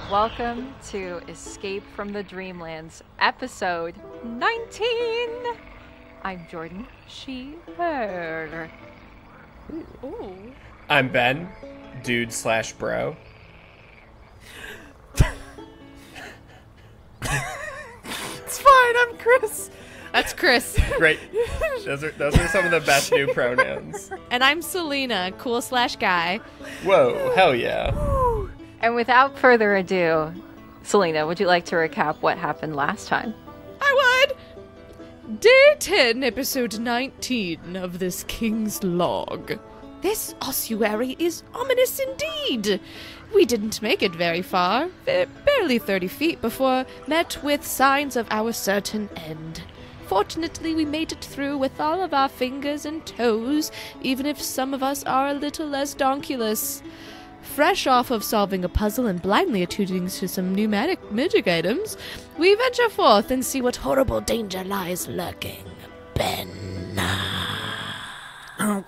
Welcome to Escape from the Dreamlands, episode 19! I'm Jordan, she, her. Ooh. I'm Ben, dude/bro. It's fine, I'm Chris. That's Chris. Great. Those are some of the best new pronouns. And I'm Selena, cool/guy. Whoa, hell yeah. And without further ado, Selena, would you like to recap what happened last time? I would! Day 10, episode 19 of this King's Log. This ossuary is ominous indeed. We didn't make it very far, barely 30 feet, before met with signs of our certain end. Fortunately, we made it through with all of our fingers and toes, even if some of us are a little less donkulous. Fresh off of solving a puzzle and blindly attuning to some pneumatic magic items, we venture forth and see what horrible danger lies lurking. Ben.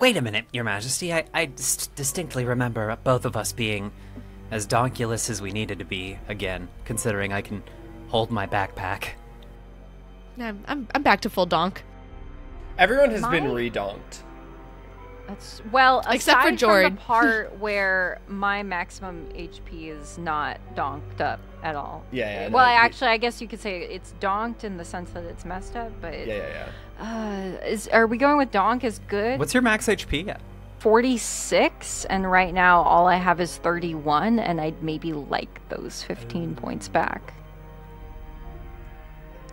Wait a minute, Your Majesty. I distinctly remember both of us being as donkulous as we needed to be, again, considering I can hold my backpack. I'm back to full donk. Everyone has been redonked. That's, well, except for aside Jord. from the part where my maximum HP is not donked up at all. Yeah. Well, I guess you could say it's donked in the sense that it's messed up, but... Yeah. Are we going with donk is good? What's your max HP at? 46, and right now all I have is 31, and I'd maybe like those 15 points back.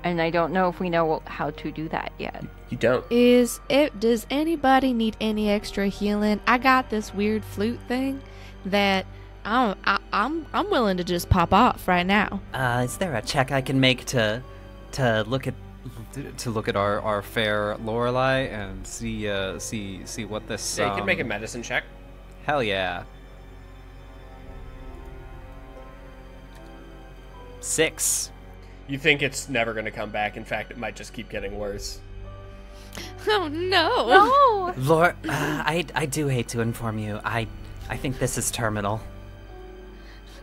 And I don't know if we know how to do that yet. You don't. Does anybody need any extra healing? I got this weird flute thing that I'm willing to just pop off right now. Is there a check I can make to look at our fair Lorelei and see what this? Yeah, you can make a medicine check. Hell yeah. 6. You think it's never going to come back. In fact, it might just keep getting worse. Oh no! No! Lord, I do hate to inform you. I think this is terminal.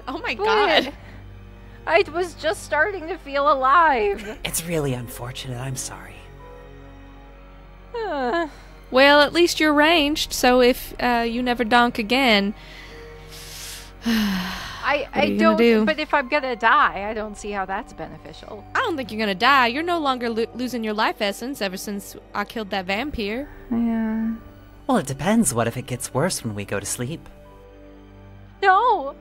Oh my god! I was just starting to feel alive. It's really unfortunate. I'm sorry. Well, at least you're ranged, so if you never donk again... I don't, but if I'm gonna die, I don't see how that's beneficial. I don't think you're gonna die. You're no longer losing your life essence ever since I killed that vampire. Yeah. Well, it depends. What if it gets worse when we go to sleep? No!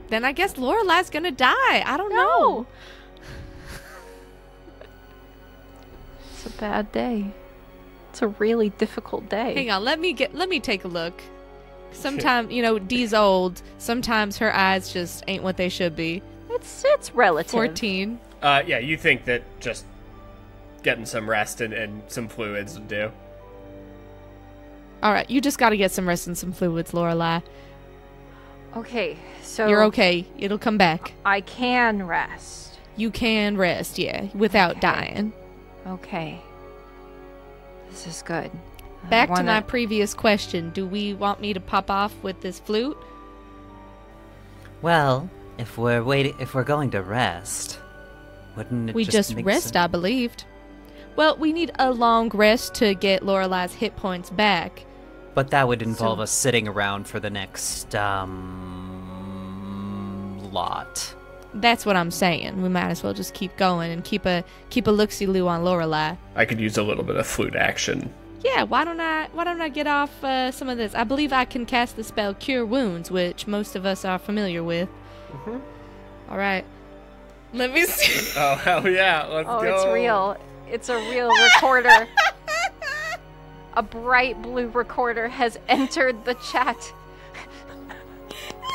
Then I guess Lorelei's gonna die. I don't know. It's a bad day. It's a really difficult day. Hang on, let me take a look. Sometimes, Dee's old. Sometimes her eyes just ain't what they should be. It's relative. 14. Yeah, you think that just getting some rest and some fluids would do. Alright, you just gotta get some rest and some fluids, Lorelei. Okay, so... You're okay. It'll come back. I can rest. You can rest, yeah, without dying. Okay. This is good. Back to my previous question. Do we want me to pop off with this flute? Well, if we're going to rest, wouldn't it we just make rest, sense? I believed. Well, we need a long rest to get Lorelei's hit points back. But that would involve us sitting around for the next lot. That's what I'm saying. We might as well just keep going and keep a look-see-loo on Lorelei. I could use a little bit of flute action. Yeah, why don't I get off some of this? I believe I can cast the spell Cure Wounds, which most of us are familiar with. Mm-hmm. All right. Let me see. Oh, hell yeah. Let's go. Oh, it's real. It's a real recorder. A bright blue recorder has entered the chat.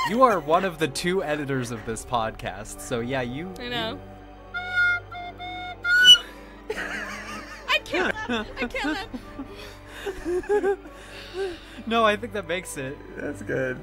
You are one of the 2 editors of this podcast, so yeah, you... I know. I can't. No, I think that makes it. That's good.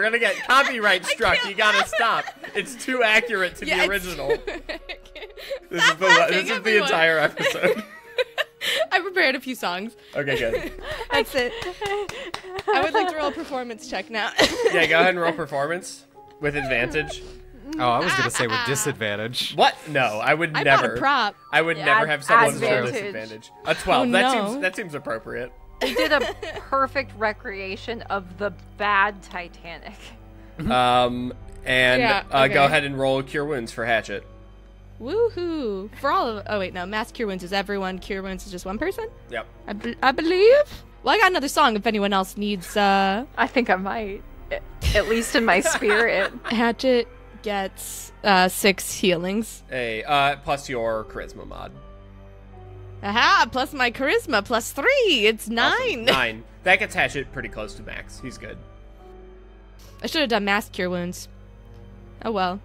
gonna get copyright struck. You gotta stop. It's too accurate to the original. This is the entire episode. I prepared a few songs. Okay, good. That's it. I would like to roll a performance check now. Yeah, go ahead and roll performance with advantage. Oh, I was gonna say with disadvantage. What? No, I would I never. bought a prop. I would never have someone roll advantage. disadvantage. A 12. Oh, no. That seems appropriate. They did a perfect recreation of the bad Titanic. And Yeah, okay. go ahead and roll Cure Wounds for Hatchet. Woohoo! For all of oh wait no, mass cure wounds is everyone. Cure wounds is just one person. Yep. I believe. Well, I got another song if anyone else needs. I think I might, at least in my spirit. Hatchet gets 6 healings. Hey, plus your charisma mod. Aha! Plus my charisma plus 3. It's 9. Awesome. 9. That gets Hatchet pretty close to max. He's good. I should have done mass cure wounds. Oh well.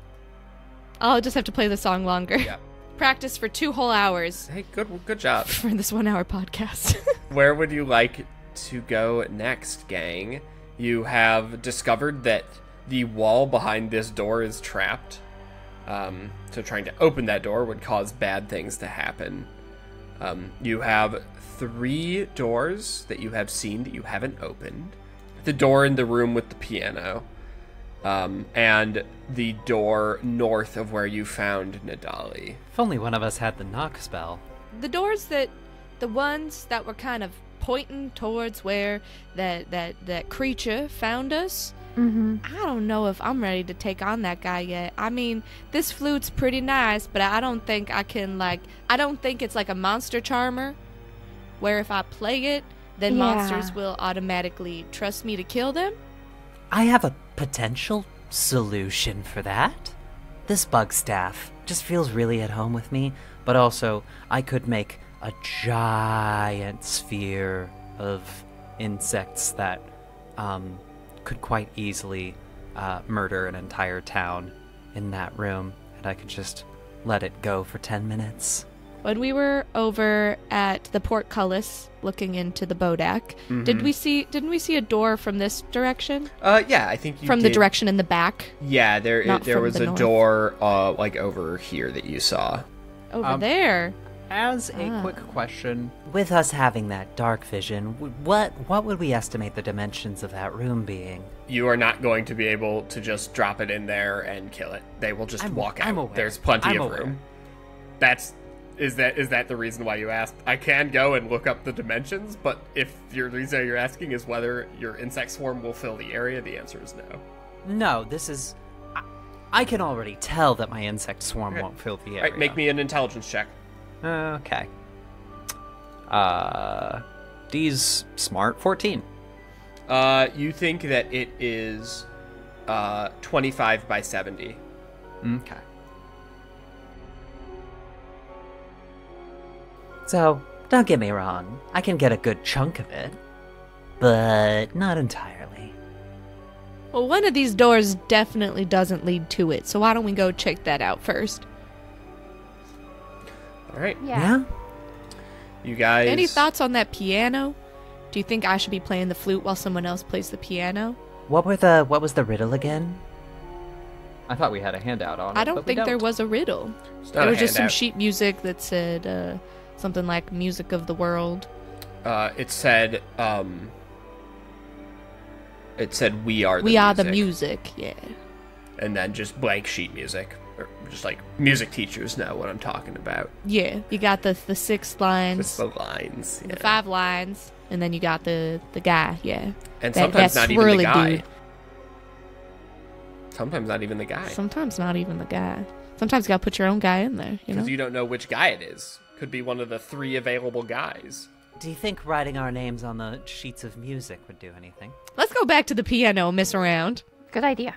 I'll just have to play the song longer. Yeah. Practice for 2 whole hours Hey, good job. for this 1 hour podcast. Where would you like to go next, gang? You have discovered that the wall behind this door is trapped. So trying to open that door would cause bad things to happen. You have 3 doors that you have seen that you haven't opened. The door in the room with the piano. And the door north of where you found Nadali. If only one of us had the knock spell. the ones that were kind of pointing towards where that creature found us. Mm-hmm. I don't know if I'm ready to take on that guy yet. I mean, this flute's pretty nice, but I don't think I can, I don't think it's like a monster charmer, where if I play it, then Yeah. monsters will automatically trust me to kill them. I have a potential solution for that. This bug staff just feels really at home with me, but also I could make a giant sphere of insects that could quite easily murder an entire town in that room, and I could just let it go for 10 minutes. When we were over at the portcullis looking into the Bodak, Mhm. didn't we see a door from this direction? Yeah, I think you From did. the direction in the back? Yeah, Not there from was the a north. door like over here that you saw. Over there. As a Ah. quick question, With us having that dark vision, what would we estimate the dimensions of that room being? You are not going to be able to just drop it in there and kill it. They will just walk out. I'm aware. There's plenty I'm of aware. room. Is that the reason why you asked? I can go and look up the dimensions, but if your reason you're asking is whether your insect swarm will fill the area, the answer is no. No, this is... I can already tell that my insect swarm Okay. won't fill the area. All right, make me an intelligence check. okay. D's smart 14. You think that it is 25 by 70. Okay. So, don't get me wrong, I can get a good chunk of it, but not entirely. Well, one of these doors definitely doesn't lead to it, so why don't we go check that out first? All right, Yeah. you guys. Any thoughts on that piano? Do you think I should be playing the flute while someone else plays the piano? What was the riddle again? I thought we had a handout on it. I don't but we think there was a riddle. It's There not a was just some handout. sheet music that said something like "music of the world." It said we are the We are the music. music, yeah. And then just blank sheet music. Or just like music teachers know what I'm talking about. Yeah, you got the 6 lines, Just the lines. the Yeah. 5 lines, and then you got the guy, yeah. And that- sometimes that not even the swirly guy. dude. Sometimes not even the guy. Sometimes not even the guy. Sometimes you gotta put your own guy in there, you know? Because you don't know which guy it is. Could be one of the 3 available guys. Do you think writing our names on the sheets of music would do anything? Let's go back to the piano and mess around. Good idea.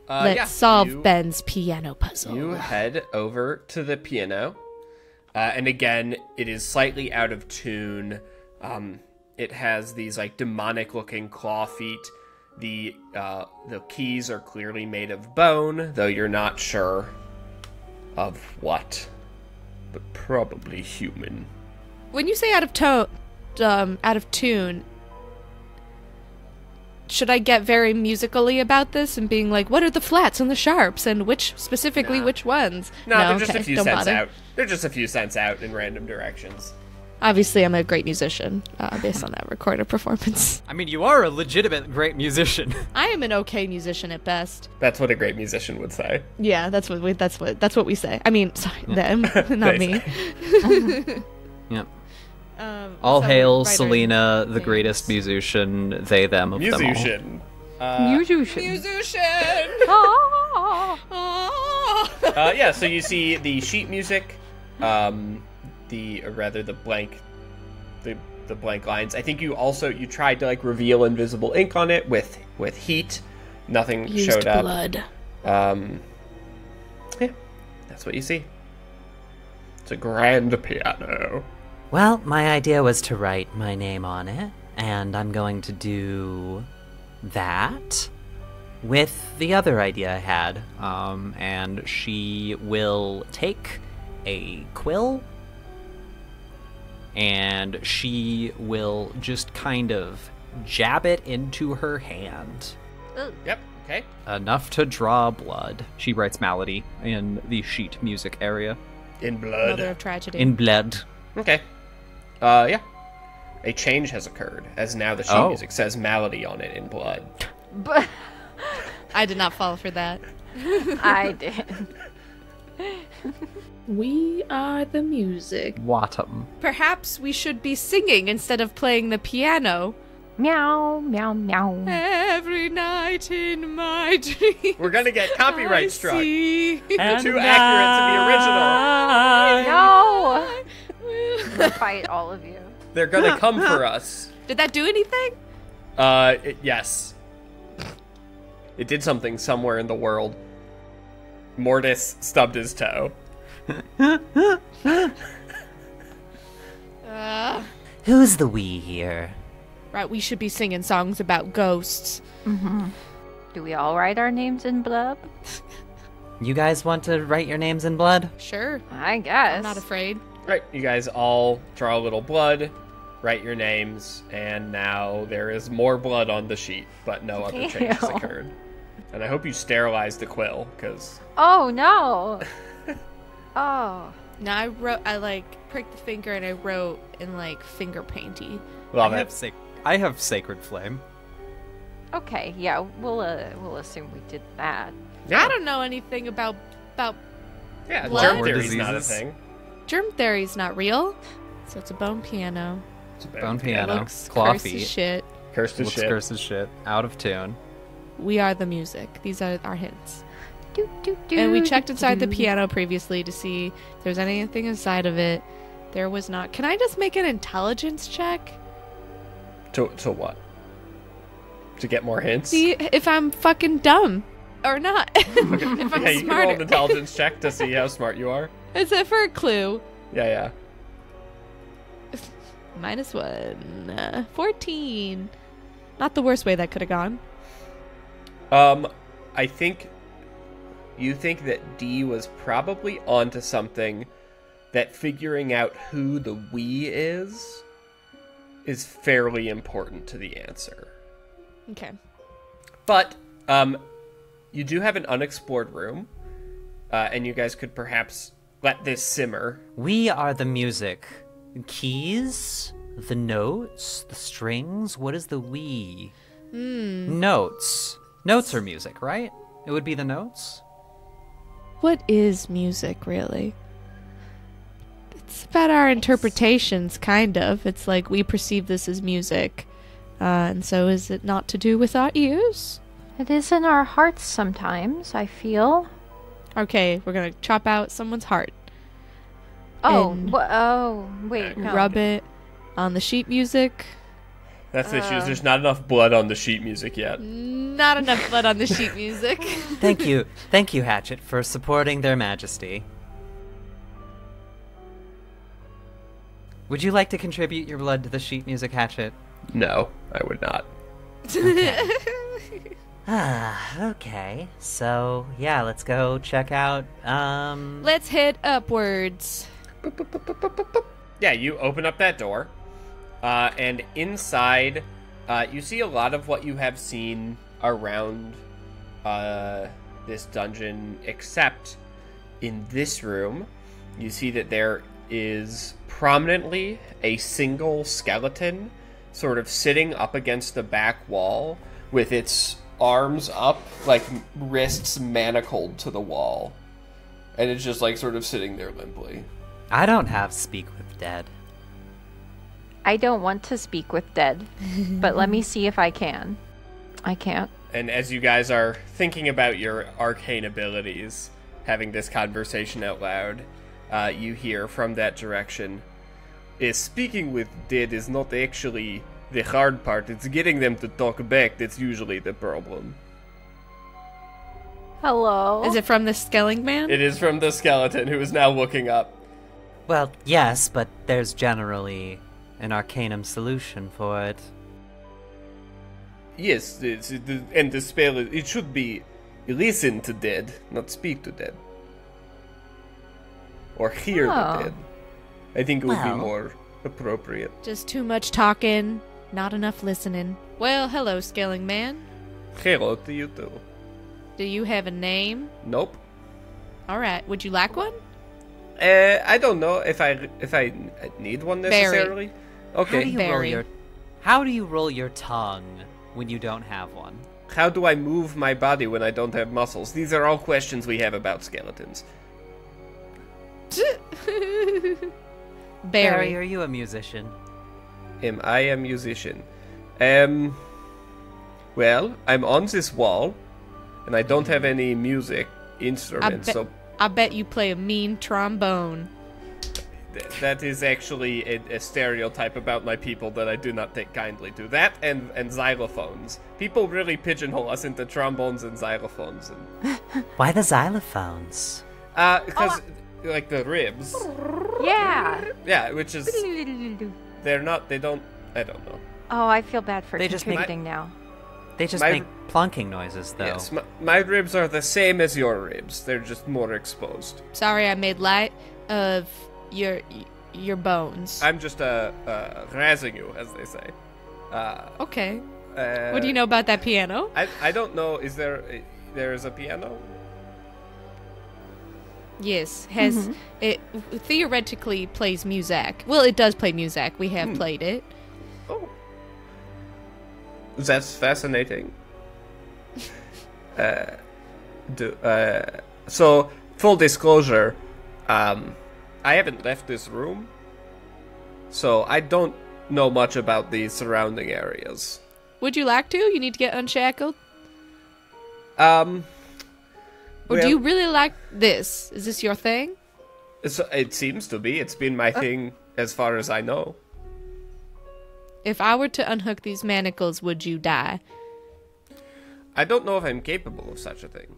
Let's Yeah, solve you- Ben's piano puzzle. You head over to the piano, and again, it is slightly out of tune. It has these like demonic-looking claw feet. The keys are clearly made of bone, though you're not sure of what, but probably human. When you say out of tune, should I get very musically about this and being like, what are the flats and the sharps and which ones? No, they're just a few don't cents bother. out. They're just a few cents out in random directions. Obviously, I'm a great musician based on that recorded performance. I mean, you are a legitimate great musician. I am an okay musician at best. That's what a great musician would say. Yeah, that's what we say. I mean, sorry, them, not me. Yep. All so hail writer Selena, the names. greatest musician, they, them of them all. Musician. Musician. Musician. Ah. Yeah, so you see the sheet music, the blank lines. I think you tried to like reveal invisible ink on it with heat. Nothing Used showed up. blood. Yeah, that's what you see. It's a grand piano. Well, my idea was to write my name on it, and I'm going to do that with the other idea I had. And she will take a quill and she will just kind of jab it into her hand. Yep. Okay. Enough to draw blood. She writes Malady in the sheet music area. In blood. Mother of tragedy. In blood. Okay. Yeah. A change has occurred, as now the sheet Oh. music says Malady on it in blood. But I did not fall for that. I did. We are the music. Wattam. Perhaps we should be singing instead of playing the piano. Meow, meow, meow. Every night in my dreams. We're gonna get copyright I struck. see. They're too accurate to be original. No! Will- I'll fight all of you. They're gonna come for us. Did that do anything? Yes. It did something somewhere in the world. Mortis stubbed his toe. Who's the we here? Right, we should be singing songs about ghosts. Do we all write our names in blood? You guys want to write your names in blood? Sure. I guess. I'm not afraid. Right, you guys all draw a little blood, write your names, and now there is more blood on the sheet, but no other changes Ew. occurred. And I hope you sterilized the quill, because... Oh, no. Oh. No, I pricked the finger and I wrote in finger painty. Love I it. have Sacred Flame. Okay, yeah, we'll assume we did that. Yeah, I don't know anything about yeah, Blood? germ Or theory's not a diseases. thing. germ theory's not real. So it's a bone piano. It's a Bone piano. Looks Claw cursed as feet. shit. Cursed as Looks shit. cursed as shit. Out of tune. We are the music. These are our hints. Do, do, do, And we checked inside the do. piano previously to see if there was anything inside of it. There was not. Can I just make an intelligence check? To what? To get more hints? See if I'm fucking dumb or not. If I'm Yeah, you can roll an smarter. intelligence check to see how smart you are. Is it for a clue? Yeah. -1. 14. Not the worst way that could have gone. I think you think that D was probably onto something, that figuring out who the we is fairly important to the answer. Okay. But you do have an unexplored room, and you guys could perhaps let this simmer. We are the music. Keys? The notes? The strings? What is the we? Notes. Notes are music, right? It would be the notes? What is music, really? It's about our interpretations, kind of. It's like we perceive this as music. And so is it not to do with our ears? It is in our hearts sometimes, I feel. Okay, we're gonna chop out someone's heart. Oh, And wait, no. Rub it on the sheet music. That's the issue. is There's not enough blood on the sheet music yet. Not enough blood on the sheet music. Thank you, Hatchet, for supporting their majesty. Would you like to contribute your blood to the sheet music, Hatchet? No, I would not. Okay. So, yeah, let's go check out, Let's hit upwards. Yeah, you open up that door, and inside You see a lot of what you have seen around this dungeon, except in this room, you see that there is prominently a single skeleton sort of sitting up against the back wall with its arms up, like wrists manacled to the wall. And it's just like sort of sitting there limply. I don't have speak with dead. I don't want to speak with dead, but let me see if I can. I can't. And as you guys are thinking about your arcane abilities, having this conversation out loud, you hear from that direction, speaking with dead is not actually the hard part. It's getting them to talk back that's usually the problem. Hello? Is it from the Skelling Man? It is from the skeleton, who is now looking up. Well, yes, but there's generally an arcanum solution for it. Yes, and the spell, it should be listen to dead, not speak to dead. Or hear the dead. I think it would be more appropriate. Just too much talking, not enough listening. Well, hello, Skelling Man. Hello to you too. Do you have a name? Nope. Alright, would you like one? I don't know if I need one necessarily. Okay. How do you roll your tongue when you don't have one? How do I move my body when I don't have muscles? These are all questions we have about skeletons. Barry. Are you a musician? Am I a musician? Well, I'm on this wall, and I don't have any music instruments, so... I bet you play a mean trombone. That is actually a stereotype about my people that I do not take kindly to. That and xylophones. People really pigeonhole us into trombones and xylophones. And... Why the xylophones? Because, like, the ribs. Yeah. Yeah, which is... They're not... They don't... I don't know. Oh, I feel bad for They just contributing now. They just make plunking noises, though. Yes, my ribs are the same as your ribs. They're just more exposed. Sorry I made light of your bones. I'm just razzing you, as they say. Okay. What do you know about that piano? I don't know. Is there is a piano? Yes, it theoretically plays music. Well, it does play music. We have played it. Oh, that's fascinating. So full disclosure, I haven't left this room, so I don't know much about the surrounding areas. Would you like to? You need to get unshackled. Or Well, do you really like this? Is this your thing? it seems to be. It's been my thing as far as I know. If I were to unhook these manacles, would you die? I don't know if I'm capable of such a thing.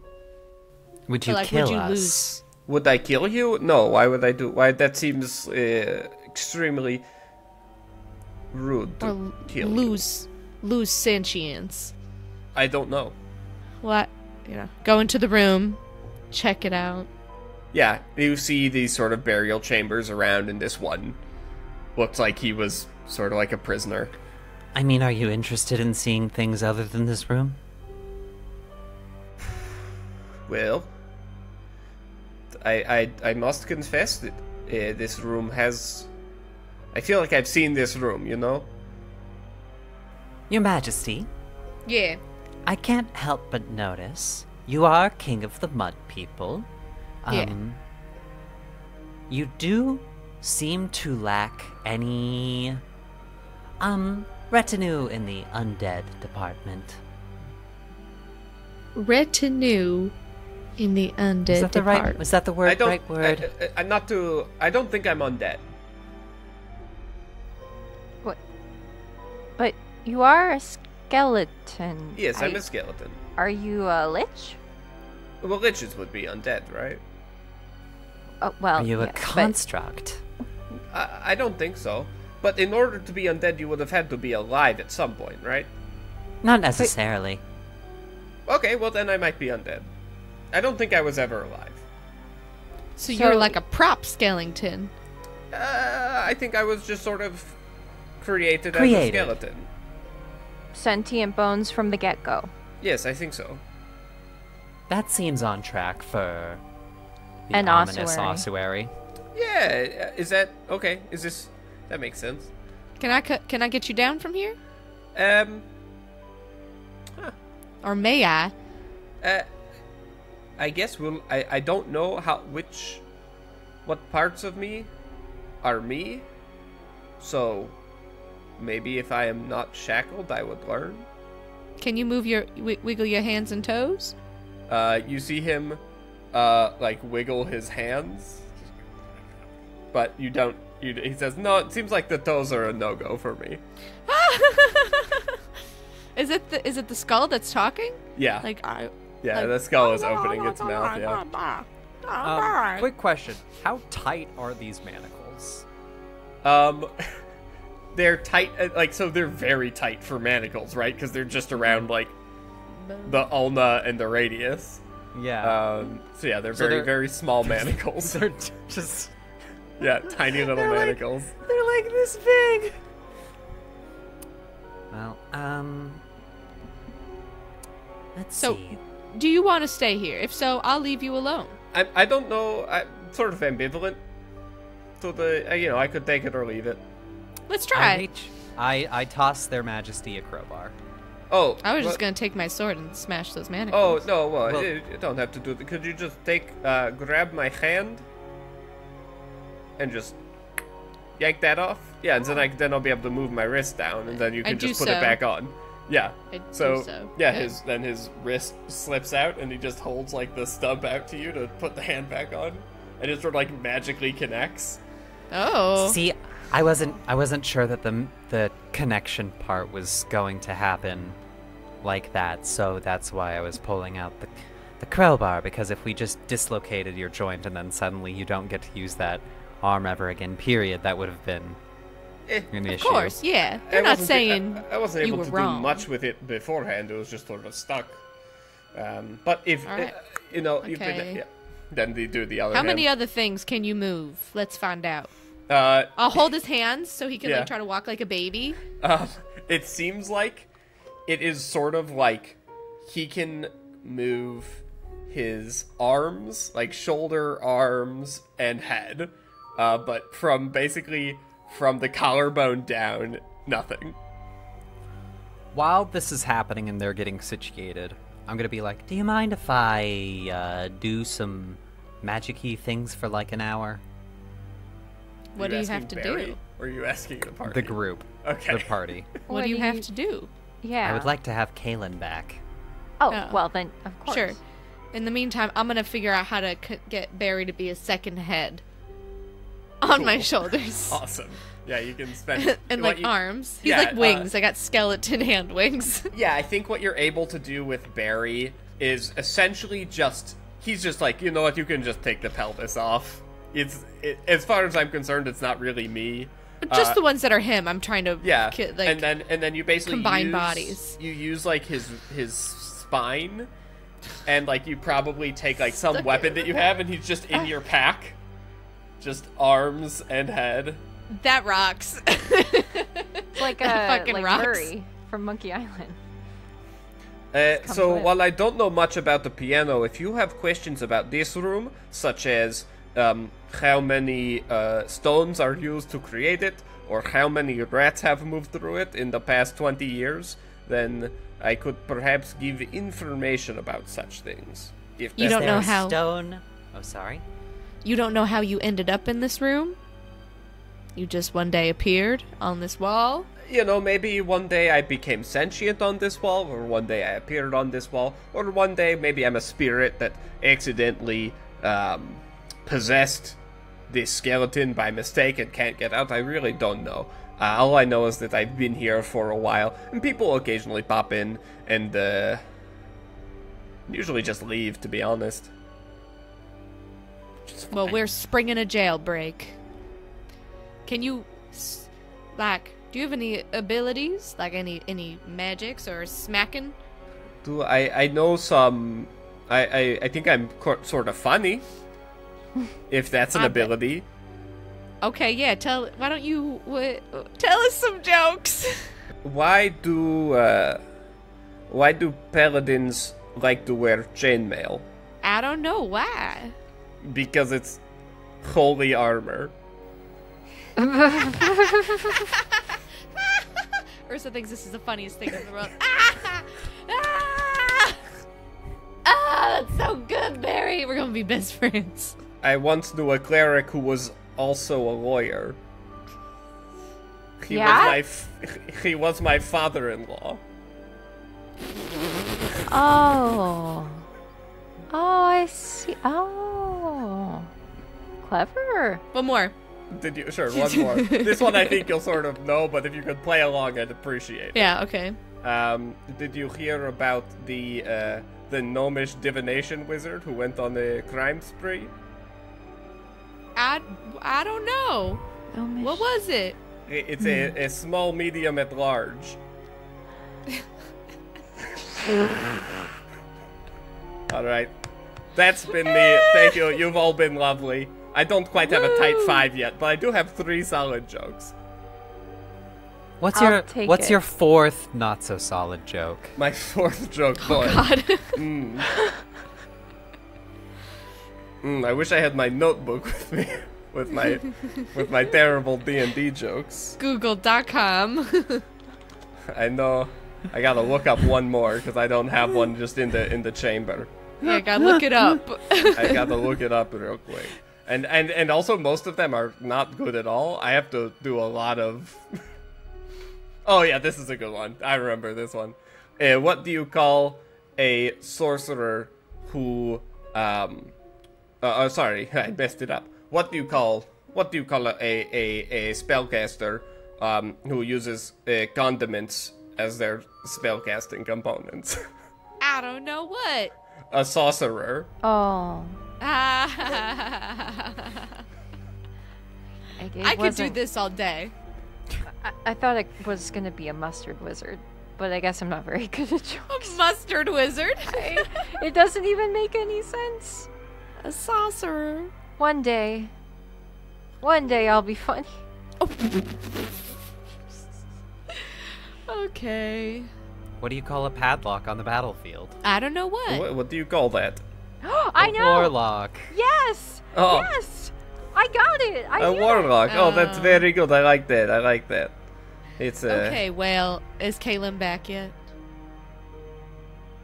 Would you Or, like, kill would you us? lose? Would I kill you? No. Why would I do? Why? That seems extremely rude to Or kill you. lose sentience? I don't know. What? Go into the room, check it out. Yeah, you see these sort of burial chambers around, and this one looks like he was sort of like a prisoner. I mean, are you interested in seeing things other than this room? Well, I must confess that this room has... I feel like I've seen this room, you know? Your Majesty, Yeah. I can't help but notice you are king of the mud people. Yeah. You do seem to lack any retinue in the undead department. Retinue in the undead Is that the right? department. Was that the word? Right word? I'm not too... I don't think I'm undead. What? But you are a skeleton. Yes, I'm a skeleton. Are you a lich? Well, liches would be undead, right? Oh, well, Are you a yes, construct? I don't think so. But in order to be undead, you would have had to be alive at some point, right? Not necessarily. Okay, well then I might be undead. I don't think I was ever alive. So you're like a prop skeleton. I think I was just sort of created as a Created. skeleton. sentient bones from the get-go. Yes, I think so. That seems on track for the An ominous ossuary. ossuary. Yeah, is that okay? That makes sense? Can I get you down from here? Or may I? I guess I don't know what parts of me are me. So maybe if I am not shackled, I would learn. Can you move wiggle your hands and toes? You see him like wiggle his hands, but you don't. He says, "No, it seems like the toes are a no-go for me." Is it the skull that's talking? Yeah. Yeah, the skull is opening its mouth. Yeah. Quick question: how tight are these manacles? They're tight. So they're very tight for manacles, right? Because they're just around like the ulna and the radius. Yeah. So yeah, they're So very they're- very small manacles. They're just. Yeah, tiny little manacles. They're like this big. Well, let's So- see. Do you want to stay here? If so, I'll leave you alone. I don't know. I'm sort of ambivalent. So I could take it or leave it. Let's I try. reach. I toss their majesty a crowbar. Oh, I was well- just gonna take my sword and smash those manacles. Oh no! Well, Well- you don't have to do that. Could you just grab my hand, and just yank that off? Yeah, and then I'll be able to move my wrist down, and then you I can do just put it so. back on. Yeah. I do So yeah, Yeah. his wrist slips out, and he just holds like the stub out to you to put the hand back on, and it sort of like magically connects. Oh. See, I wasn't sure that the connection part was going to happen like that, so that's why I was pulling out the crowbar, because if we just dislocated your joint and then suddenly you don't get to use that arm ever again, period, that would have been an issue. Of course, yeah. I They're not wasn't- saying I wasn't you able were to wrong. do much with it beforehand. It was just sort of stuck. But if All right. you know, you Okay. could, yeah, then they do the other. How many hand. other things can you move? Let's find out. Uh, I'll hold his hands so he can Yeah. like try to walk like a baby. it seems like it is sort of like he can move his arms, like shoulder, arms, and head, but from the collarbone down, nothing. While this is happening and they're getting situated, I'm gonna be like, do you mind if I do some magic-y things for like an hour? What do you asking have to Barry, do? Or are you asking the party? The group. Okay. The party. What do you have to do? Yeah. I would like to have Kaylin back. Oh, Oh. well then, of course. Sure. In the meantime, I'm gonna figure out how to get Barry to be a second head on my Cool. shoulders Awesome. Yeah, you can spend and what like you- arms. He's Yeah, like wings. I got skeleton hand wings. Yeah, I think what you're able to do with Barry is essentially he's just like, you know what, you can just take the pelvis off. As far as I'm concerned, it's not really me. Just the ones that are him. I'm trying to Yeah, like, and then you basically combine bodies. You use like his spine, and like you probably take like some Stuck weapon it. that you have, and he's just in your pack, just arms and head. that rocks. It's like Fucking like rocks. Murray from Monkey Island. So with. while I don't know much about the piano, if you have questions about this room, such as how many stones are used to create it, or how many rats have moved through it in the past 20 years, then I could perhaps give information about such things. If You that's- don't know Is there a how- stone. Oh, sorry. You don't know how you ended up in this room? You just one day appeared on this wall? You know, maybe one day I became sentient on this wall, or one day I appeared on this wall, or one day maybe I'm a spirit that accidentally possessed this skeleton by mistake and can't get out. I really don't know. All I know is that I've been here for a while, and people occasionally pop in and usually just leave, to be honest. Well, we're springing a jailbreak. Can you, do you have any abilities? Like any magics or smacking? Do I know some... I think I'm sort of funny, if that's an I bet. ability. Okay, yeah, why don't you, tell us some jokes? why do paladins like to wear chainmail? I don't know why. Because it's holy armor. Ursa thinks this is the funniest thing in the world. Ah! Ah! Ah, that's so good, Barry. We're gonna be best friends. I once knew a cleric who was also a lawyer. He was my father-in-law. Oh. Oh, I see. Oh. Clever. One more. Did you? Sure, one more. This one I think you'll sort of know, but if you could play along, I'd appreciate it. Yeah, okay. Did you hear about the gnomish divination wizard who went on a crime spree? I don't know. Gnomish. What was it? It's a small, medium at large. All right. That's been me. Thank you. You've all been lovely. I don't quite have a tight 5 yet, but I do have 3 solid jokes. What's I'll take it. your 4th not so solid joke? My 4th joke, boy. God. I wish I had my notebook with me, with my terrible D&D jokes. Google.com. I know. I gotta look up one more because I don't have one just in the chamber. Yeah, gotta look it up. I gotta look it up real quick. And also most of them are not good at all. I have to do a lot of. Oh yeah, this is a good one. I remember this one. What do you call a sorcerer who? Sorry, I messed it up. What do you call a spellcaster who uses condiments as their spellcasting components? I don't know what. A sorcerer. Oh. I could do this all day. I thought it was going to be a mustard wizard, but I guess I'm not very good at A jokes. mustard wizard. It doesn't even make any sense. A sorcerer. One day I'll be funny. Okay. What do you call a padlock on the battlefield? I don't know what. What do you call that? I know. Warlock. Yes. Oh. Yes. I got it. I A knew warlock. Oh, that's Oh. very good. I like that. It's Okay, well, is Kaylin back yet?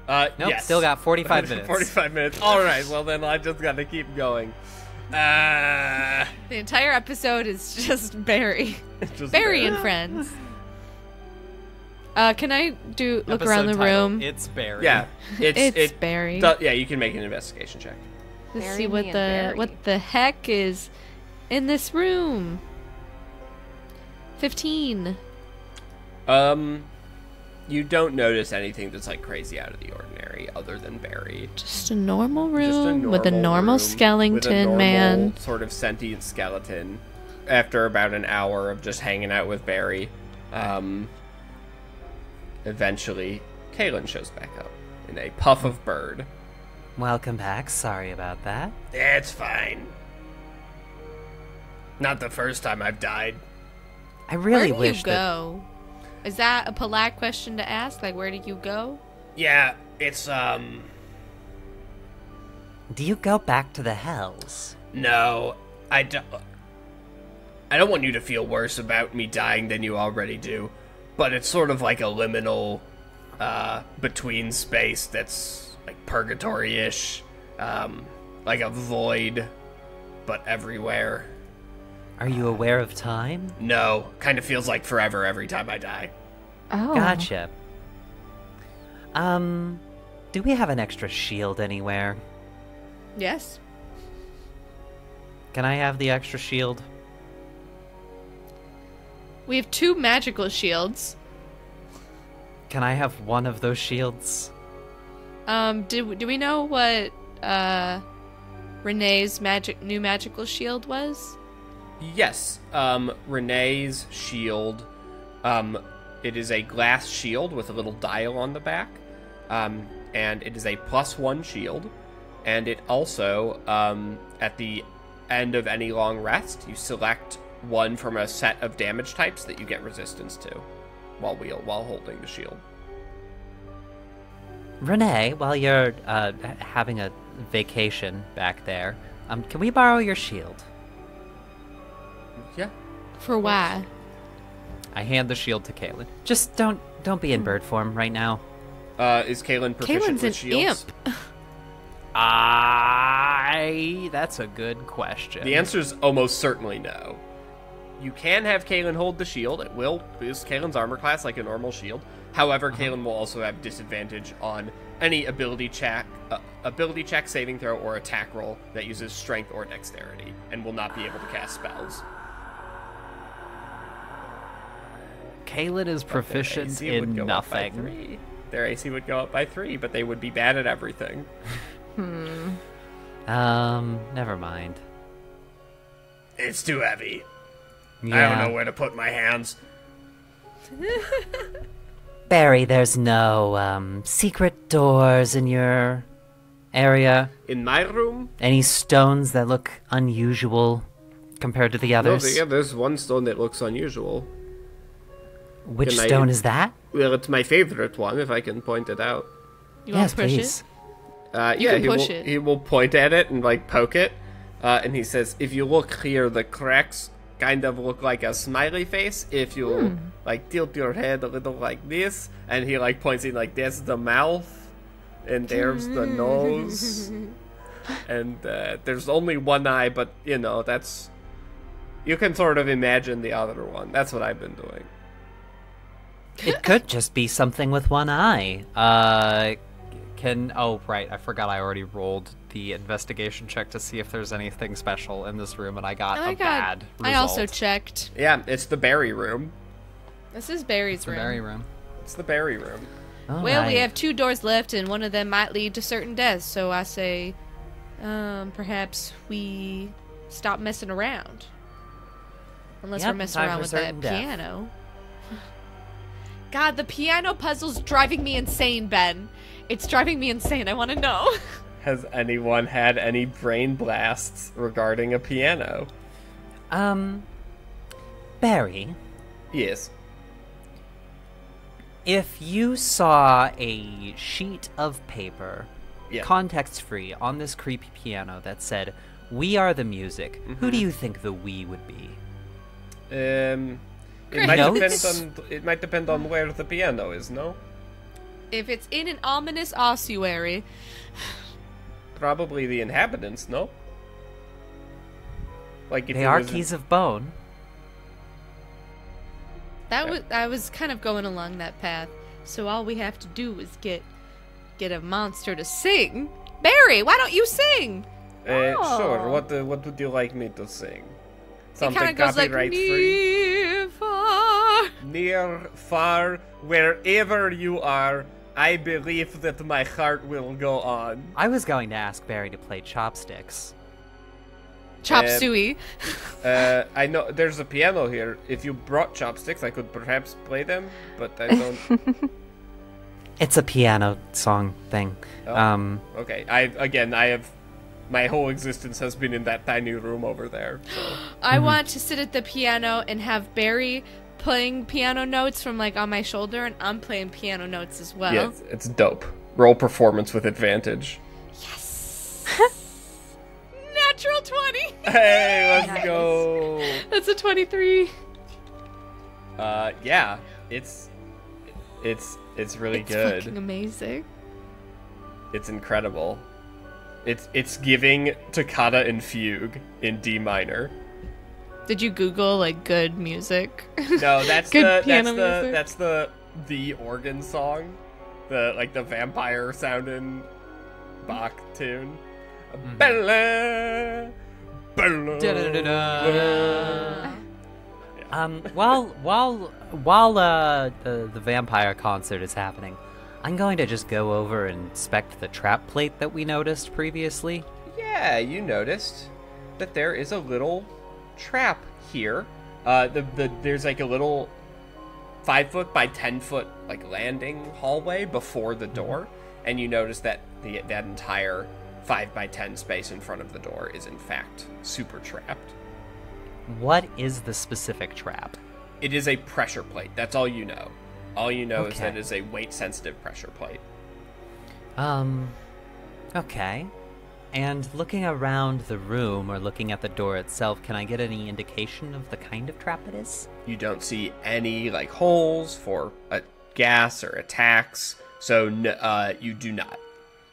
Nope, yes. still got 45 minutes. 45 minutes. All right. Well, then I just got to keep going. The entire episode is just Barry. Just Barry and friends. Can I look around the Episode title, room? It's Barry. Yeah, It's Barry. Yeah, you can make an investigation check. Let's Bury see me and Barry. what the heck is in this room. 15. You don't notice anything that's like crazy out of the ordinary, other than Barry. Just a normal room Just a with a normal room skeleton with a normal man. sort of sentient skeleton. After about an hour of just hanging out with Barry, eventually Kaylin shows back up in a puff of bird. Welcome back. Sorry about that. It's fine. Not the first time I've died. I really Where do wish you that. go? Is that a polite question to ask? Like, where do you go? Yeah, it's Do you go back to the Hells? No, I don't want you to feel worse about me dying than you already do, but it's sort of like a liminal, between space that's like purgatory-ish, like a void, but everywhere. Are you aware of time? No, kind of feels like forever every time I die. Oh. Gotcha. Do we have an extra shield anywhere? Yes. Can I have the extra shield? We have 2 magical shields. Can I have one of those shields? Do we know what Renee's new magical shield was? Yes, Renee's shield, it is a glass shield with a little dial on the back, and it is a +1 shield, and it also, at the end of any long rest, you select one from a set of damage types that you get resistance to. while holding the shield. Renee, while you're having a vacation back there, can we borrow your shield? Yeah. For why? I hand the shield to Kaylin. Just don't be in bird form right now. Is Kaylin proficient Kaylin's with an shields? imp. That's a good question. The answer is almost certainly no. You can have Kaylin hold the shield. It will boost Kaylin's armor class like a normal shield. However, Kaylin will also have disadvantage on any ability check, saving throw, or attack roll that uses strength or dexterity, and will not be able to cast spells. Kaylin is proficient in nothing. Their AC would go up by 3, but they would be bad at everything. Never mind. It's too heavy. Yeah. I don't know where to put my hands. Barry, there's no secret doors in your area? In my room? Any stones that look unusual compared to the others? No, there's one stone that looks unusual. Which Can I- stone is that? Well, it's my favorite one, if I can point it out. You want Yes, to push please. it? Yeah, can push it. He will point at it and like poke it, and he says, "If you look here, the cracks kind of look like a smiley face. If you like tilt your head a little like this," and he like points in like there's the mouth, and there's the nose, and there's only one eye, but you know that's you can sort of imagine the other one. That's what I've been doing. It could just be something with one eye. Oh, right. I forgot I already rolled the investigation check to see if there's anything special in this room, and I got a bad result. I also checked. Yeah, it's the berry room. This is Barry's room. Berry room. It's the berry room. All Well, we right. have 2 doors left, and one of them might lead to certain deaths. So I say, perhaps we stop messing around. Unless Yep, we're messing time around for with that certain death. piano. God, the piano puzzle's driving me insane, Ben. It's driving me insane. I want to know. Has anyone had any brain blasts regarding a piano? Barry, Yes. if you saw a sheet of paper, Yeah. context-free, on this creepy piano that said, "We are the music," who do you think the "we" would be? It might Notes? depend on where the piano is, no? If it's in an ominous ossuary, Probably the inhabitants, no? Like if They it are was keys of bone. I was kind of going along that path. So all we have to do is get a monster to sing. Barry, why don't you sing? Sure. What would you like me to sing? It Something kind of goes like copyright free? near, far. Near, far, wherever you are, I believe that my heart will go on. I was going to ask Barry to play chopsticks. Chop suey. I know there's a piano here. If you brought chopsticks, I could perhaps play them, but I don't. It's a piano song thing. Oh. Okay. I have my whole existence has been in that tiny room over there. So. I want to sit at the piano and have Barry playing piano notes from like on my shoulder, and I'm playing piano notes as well. Yeah, it's dope. Roll performance with advantage. Yes. Natural 20. Hey, let's Nice. go. That's a 23. Yeah, it's really It's good. fucking amazing. It's incredible. It's giving Toccata and Fugue in D minor. Did you Google like good music? No, that's Good piano music. that's the organ song, the vampire sounding Bach tune. Bella, bella, Da-da-da-da. While the vampire concert is happening, I'm going to just go over and inspect the trap plate that we noticed previously. Yeah, you noticed that there is a little trap here. There's like a little 5-foot by 10-foot like landing hallway before the door, and you notice that that entire 5 by 10 space in front of the door is in fact super trapped. What is the specific trap? It is a pressure plate. That's all you know. All you know is that it is a weight-sensitive pressure plate. Okay. And looking around the room or looking at the door itself, can I get any indication of the kind of trap it is? You don't see any, like, holes for gas or attacks, so you do not.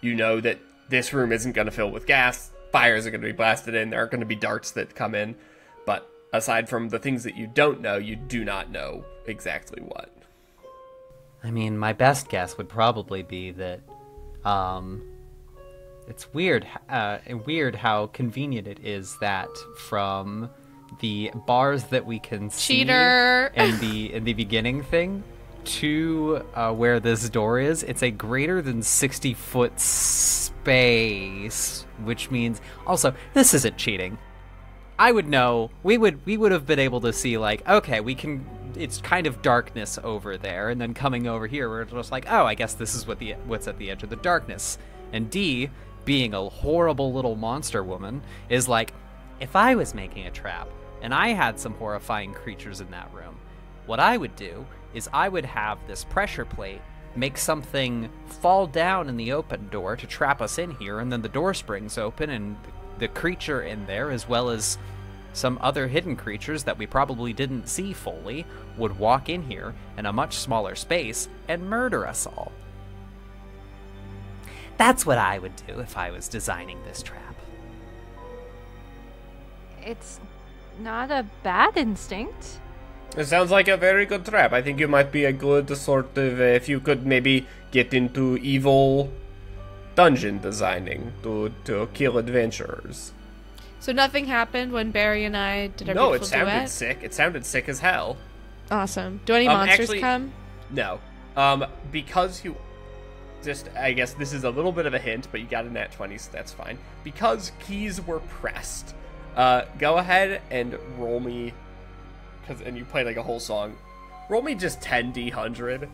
You know that this room isn't going to fill with gas, fires are going to be blasted in, there are going to be darts that come in, but aside from the things that you don't know, you do not know exactly what. I mean, my best guess would probably be that, it's weird how convenient it is that from the bars that we can see Cheater. in the beginning thing to where this door is, it's a greater than 60-foot space, which means also this isn't cheating. I would know. We would have been able to see, like, okay, we can. It's kind of darkness over there, and then coming over here, we're just like, oh, I guess this is what's at the edge of the darkness. And D, being a horrible little monster woman, is like, if I was making a trap and I had some horrifying creatures in that room, what I would do is I would have this pressure plate make something fall down in the open door to trap us in here, and then the door springs open and the creature in there, as well as some other hidden creatures that we probably didn't see fully, would walk in here in a much smaller space and murder us all. That's what I would do if I was designing this trap. It's not a bad instinct. It sounds like a very good trap. I think you might be a good sort of, if you could maybe get into evil dungeon designing to kill adventurers. So nothing happened when Barry and I did our No, beautiful it sounded duet? sick. It sounded sick as hell. Awesome. Do any monsters actually, come? No. Because you... Just, I guess this is a little bit of a hint, but you got a nat 20, so that's fine. Because keys were pressed, go ahead and roll me... And you play like a whole song. Roll me just 10d100.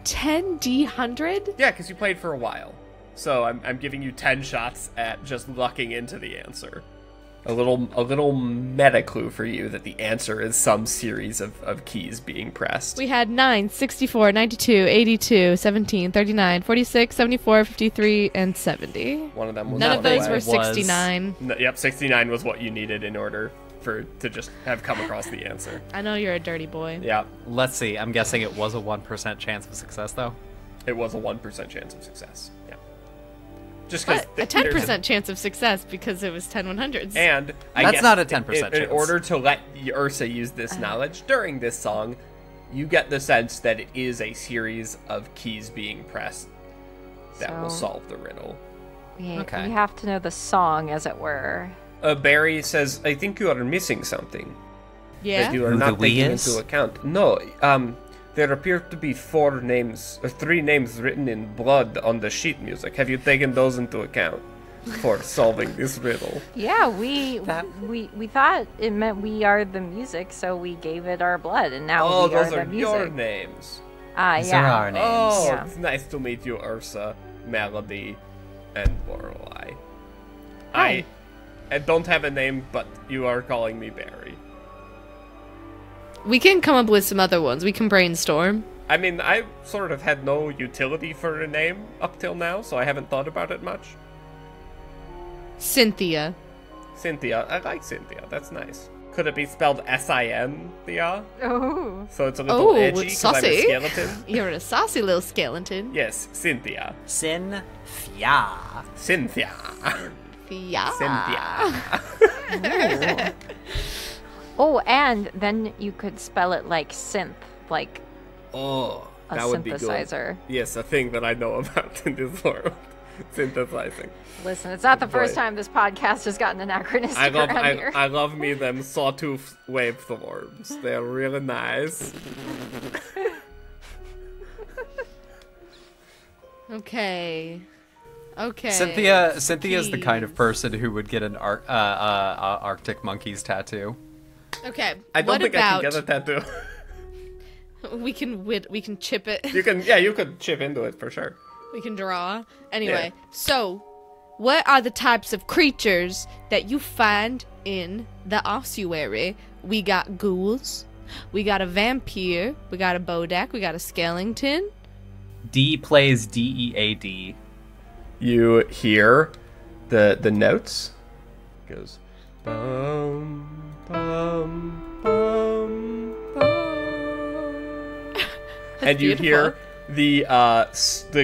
10d100? Yeah, because you played for a while. So I'm giving you 10 shots at just lucking into the answer. A little meta clue for you that the answer is some series of keys being pressed. We had 9, 64, 92, 82, 17, 39, 46, 74, 53, and 70. One of them was None of those were was- 69. Yep, 69 was what you needed in order to just have come across the answer. I know you're a dirty boy. Yeah, Let's see. I'm guessing it was a 1% chance of success, though. it was a 1% chance of success. Yeah. Just because But a 10% chance of success because it was 10 100s. And I That's guess not a 10% in chance. order to let Ursa use this knowledge during this song, you get the sense that it is a series of keys being pressed that will So- solve the riddle. We Okay. have to know the song, as it were. Barry says, I think you are missing something Yeah? that you are Who the not we taking is? into account. No, there appear to be 3 names written in blood on the sheet music. Have you taken those into account for solving this riddle? Yeah, we thought it meant we are the music, so we gave it our blood, and now Oh, we are those the are music. your names. These are Yeah. our names. Oh, Yeah. it's nice to meet you, Ursa, Melody, and Lorelei. Hi. I don't have a name, but you are calling me Barry. We can come up with some other ones. We can brainstorm. I mean, I sort of had no utility for a name up till now, so I haven't thought about it much. Cynthia. Cynthia, I like Cynthia. That's nice. Could it be spelled S-I-N-Thea? Oh. So it's a little Oh, edgy it's because I'm a saucy. skeleton? You're a saucy little skeleton. Yes, Cynthia. Cynthia. Cynthia. Yeah. Cynthia. Oh, and then you could spell it like synth, like Oh, a that would be good. synthesizer. Yes, a thing that I know about in this world. Synthesizing. Listen, it's not the first Boy. time this podcast has gotten anachronistic I love around here. I love me them sawtooth waveforms. They're really nice. Okay. Cynthia is the kind of Keys. person who would get an Arctic Monkeys tattoo. Okay. I don't what think about I can get a tattoo. we can chip it. You could chip into it for sure. We can draw. Anyway, so what are the types of creatures that you find in the ossuary? We got ghouls, We got a vampire. We got a Bodak. We got a skeleton. D plays DEAD. You hear the notes. It goes bum bum bum bum. And you hear the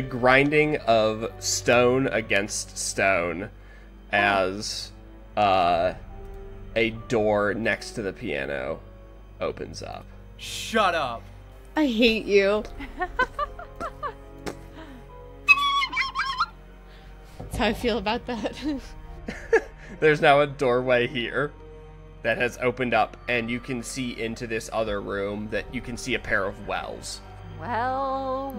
grinding of stone against stone as a door next to the piano opens up. Shut up. I hate you. That's how I feel about that. There's now a doorway here that has opened up, and you can see into this other room that you can see a pair of wells. Well.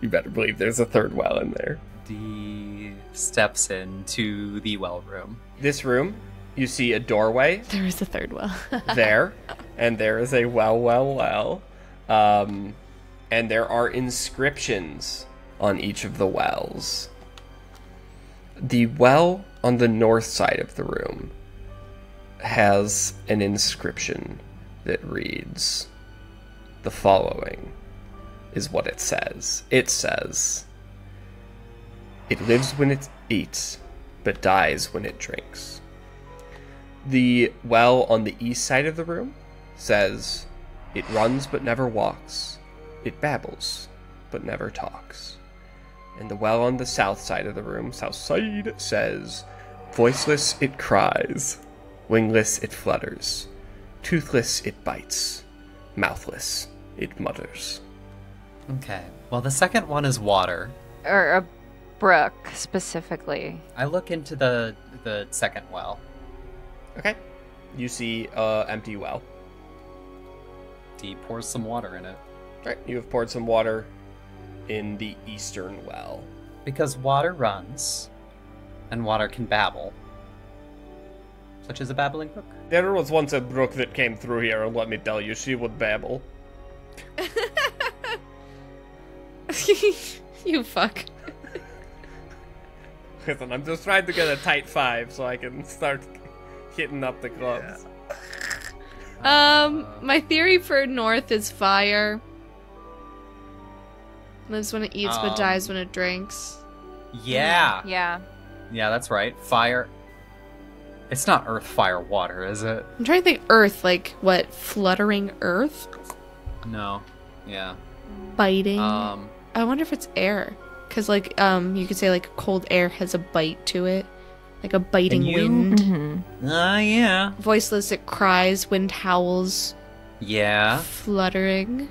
You better believe there's a third well in there. D steps into the well room. This room, you see a doorway There is a third well. there, and there is a well. And there are inscriptions on each of the wells. The well on the north side of the room has an inscription that reads the following is what it says. It says, "It lives when it eats, but dies when it drinks." The well on the east side of the room says, "It runs but never walks. It babbles but never talks." And the well on the south side of the room, south side, says, "Voiceless it cries, wingless it flutters, toothless it bites, mouthless it mutters." Okay. Well, the second one is water. Or a brook, specifically. I look into the second well. Okay. You see empty well. D pours some water in it. Right. You have poured some water in the eastern well. Because water runs, and water can babble. Such as a babbling brook. There was once a brook that came through here, and let me tell you, she would babble. You fuck. Listen, I'm just trying to get a tight 5 so I can start hitting up the clubs. My theory for north is fire. Lives when it eats, but dies when it drinks. Yeah. Yeah. Yeah, that's right. Fire. It's not earth, fire, water, is it? I'm trying to think earth, like what? Fluttering earth? No. Yeah. Biting? I wonder if it's air. Because, like, you could say, like, cold air has a bite to it. Like a biting wind. Mm-hmm. Yeah. Voiceless, it cries, wind howls. Yeah. Fluttering.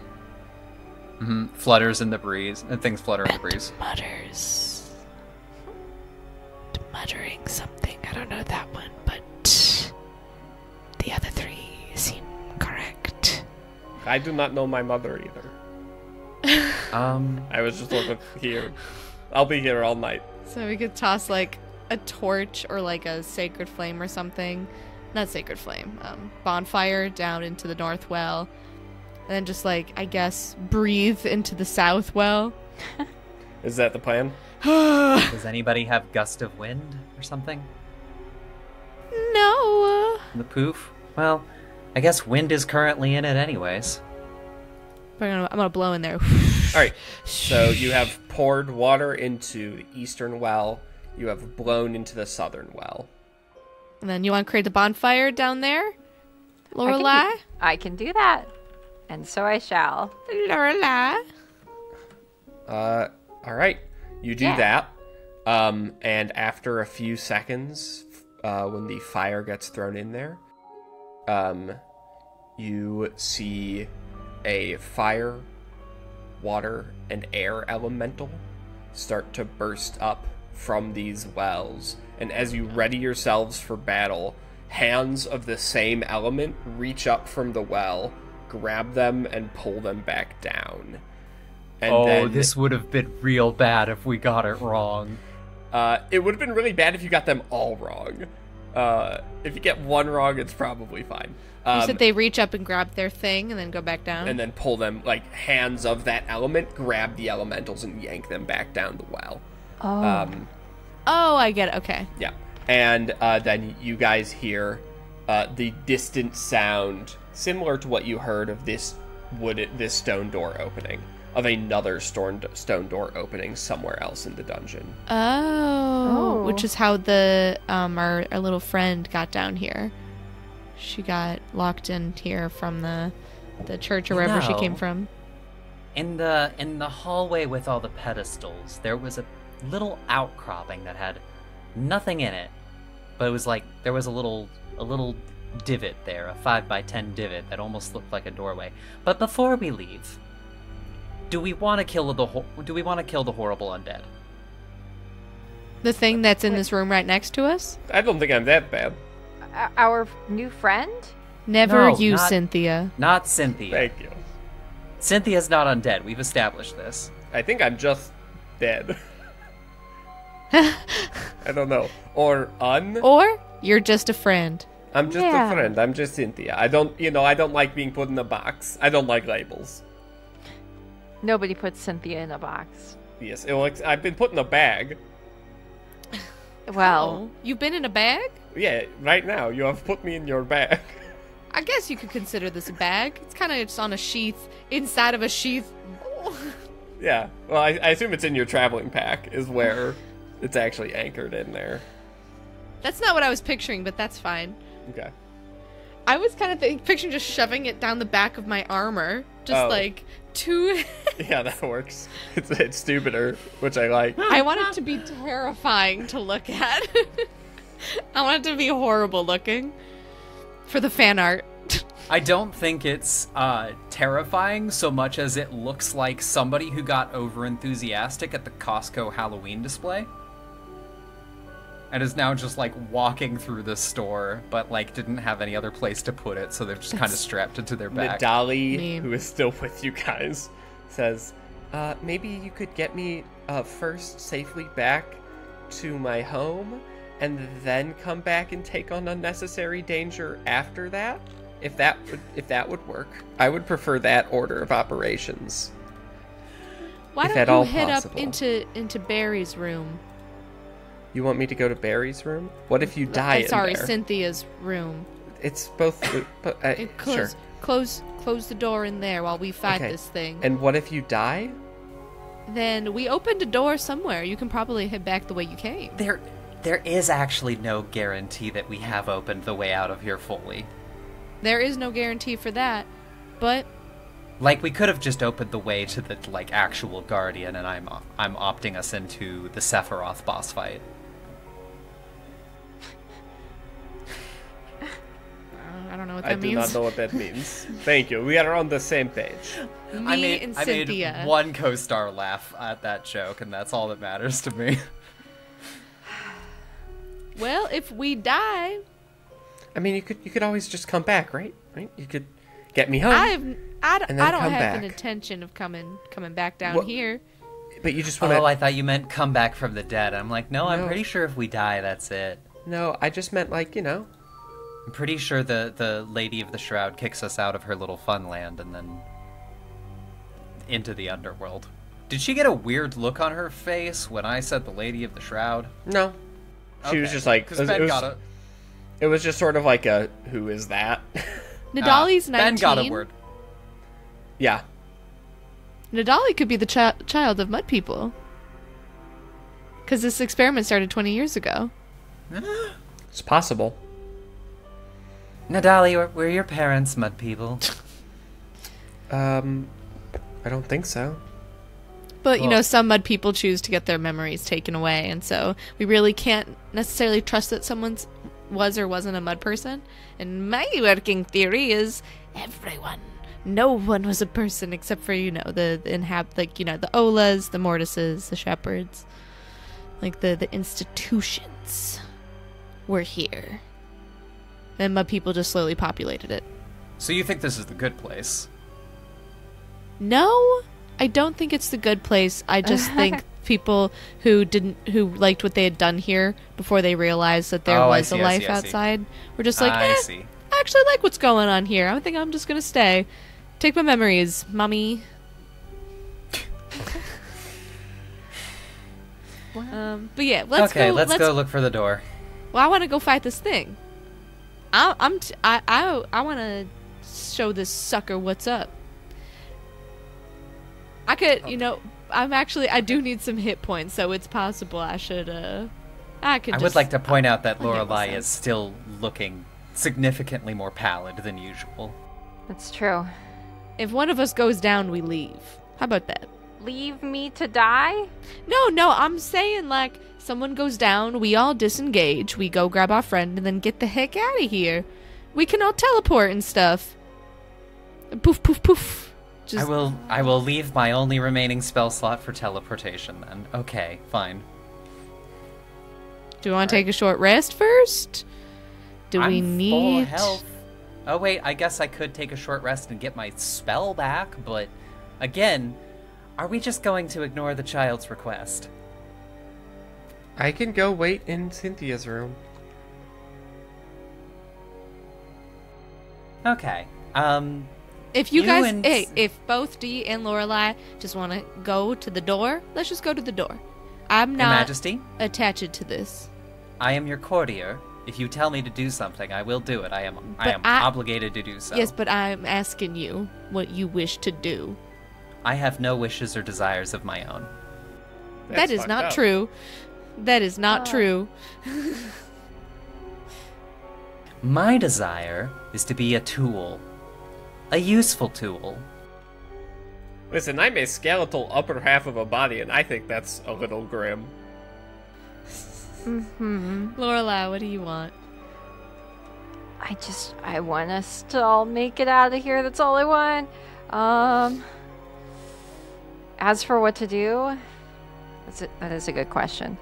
Mm-hmm. Flutters in the breeze. And things flutter in the breeze. Mutters. Muttering something. I don't know that one, but the other three seem correct. I do not know my mother either. I was just looking here. I'll be here all night. So we could toss like a torch or like a sacred flame or something. Not sacred flame. Bonfire down into the north well. And then just like, I guess, breathe into the south well. Is that the plan? Does anybody have gust of wind or something? No. The poof? Well, I guess wind is currently in it anyways. But I'm gonna blow in there. Alright, so you have poured water into the eastern well. You have blown into the southern well. And then you want to create the bonfire down there? Lorelai? I can do that. And so I shall. Lorelai? Alright. You do that. And after a few seconds, when the fire gets thrown in there, you see a fire, water, and air elemental start to burst up from these wells. And as you ready yourselves for battle, hands of the same element reach up from the well, grab them, and pull them back down. And then, this would have been real bad if we got it wrong. it would have been really bad if you got them all wrong. If you get one wrong, it's probably fine. You said they reach up and grab their thing and then go back down? And then pull them, like, hands of that element, grab the elementals and yank them back down the well. Oh, I get it. Okay. Yeah. And then you guys hear the distant sound, similar to what you heard of this stone door opening, of another stone door opening somewhere else in the dungeon. Oh. Which is how the our little friend got down here. She got locked in here from the church or wherever she came from. In the hallway with all the pedestals, there was a little outcropping that had nothing in it, but it was like there was a little divot there, a 5x10 divot that almost looked like a doorway. But before we leave, do we want to kill the horrible undead? The thing that's in this room right next to us? I don't think I'm that bad. Our new friend? Never No, you, not- Cynthia. Not Cynthia. Thank you. Cynthia's not undead. We've established this. I think I'm just dead. I don't know. Or Or you're just a friend. I'm just a friend. I'm just Cynthia. I don't like being put in a box. I don't like labels. Nobody puts Cynthia in a box. Yes, I've been put in a bag. Well, You've been in a bag? Yeah, right now you have put me in your bag. I guess you could consider this a bag. It's kind of just on a sheath, inside of a sheath. Yeah, well, I assume it's in your traveling pack is where it's actually anchored in there. That's not what I was picturing, but that's fine. Okay. I was kind of picturing just shoving it down the back of my armor. Just like two... Yeah, that works. It's stupider, which I like. I want it to be terrifying to look at. I want it to be horrible looking. For the fan art. I don't think it's terrifying so much as it looks like somebody who got over-enthusiastic at the Costco Halloween display. And is now just, like, walking through the store, but, like, didn't have any other place to put it, so they've just kind of strapped it to their back. Nadali, who is still with you guys, says, maybe you could get me first safely back to my home, and then come back and take on unnecessary danger after that? If that would work. I would prefer that order of operations. Why if don't at you all head possible. up into Barry's room? You want me to go to Barry's room? What if you die in Sorry, there? Cynthia's room. It's both... sure. Close the door in there while we fight this thing. And what if you die? Then we opened a door somewhere. You can probably head back the way you came. There is actually no guarantee that we have opened the way out of here fully. There is no guarantee for that, but... Like, we could have just opened the way to the, like, actual Guardian, and I'm opting us into the Sephiroth boss fight. I don't know what that means. I do not know what that means. Thank you. We are on the same page. I made one co-star laugh at that joke, and that's all that matters to me. Well, if we die... I mean, you could always just come back, right? Right? You could get me home. I don't have back. an intention of coming back down here. But you just want to... Oh, I thought you meant come back from the dead. I'm like, no, I'm pretty sure if we die, that's it. No, I just meant, like, I'm pretty sure the Lady of the Shroud kicks us out of her little fun land and then into the underworld. Did she get a weird look on her face when I said the Lady of the Shroud? No. She was just like... It was just sort of like a, who is that? Nadali's 19. Ben got a word. Yeah. Nadali could be the child of mud people. Because this experiment started 20 years ago. It's possible. Nadali, were your parents mud people? I don't think so. But, some mud people choose to get their memories taken away, and so we really can't necessarily trust that someone's was or wasn't a mud person. And my working theory is everyone. No one was a person except for, the the Olas, the Mortises, the Shepherds. Like, the institutions were here. And mud people just slowly populated it. So you think this is the good place? No, I don't think it's the good place. I just think people who liked what they had done here before they realized that there was a life outside were just like, I actually like what's going on here. I think I'm just gonna stay. Take my memories, mommy. But yeah, let's go. Let's go look for the door. Well, I want to go fight this thing. I want to show this sucker what's up. I could, I do need some hit points, so it's possible I should, I would like to point out that I'll handle Lorelei some. is still looking significantly more pallid than usual. That's true. If one of us goes down, we leave. How about that? Leave me to die? No, I'm saying, like, someone goes down, we all disengage, we go grab our friend, and then get the heck out of here. We can all teleport and stuff. Poof, poof, poof. Just, I will leave my only remaining spell slot for teleportation then. Okay, fine. do we want to take a short rest first? Do we I'm need... full health. Oh wait, I guess I could take a short rest and get my spell back, but again, are we just going to ignore the child's request? I can go wait in Cynthia's room. Okay. If you You guys, and- hey, if both Dee and Lorelai just want to go to the door, let's just go to the door. I'm Your not Majesty, attached to this. I am your courtier. If you tell me to do something, I will do it. I am But obligated to do so. Yes, but I'm asking you what you wish to do. I have no wishes or desires of my own. That That's is fucked not up. true. That is not true. My desire is to be a tool. A useful tool. Listen, I'm a skeletal upper half of a body, and I think that's a little grim. Lorelai, what do you want? I want us to all make it out of here. That's all I want. As for what to do, that is a good question.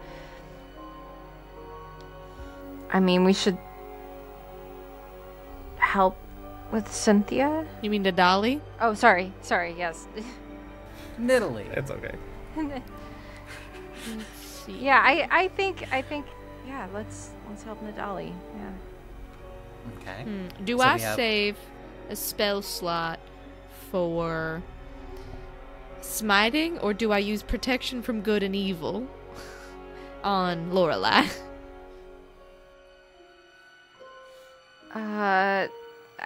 I mean, we should help with Cynthia. You mean to Dolly? Oh, sorry, yes. Niddly. It's okay. Yeah, I think, yeah. Let's help Nadali. Yeah. Okay. Do So I we have- save a spell slot for smiting, or do I use protection from good and evil on Lorelai?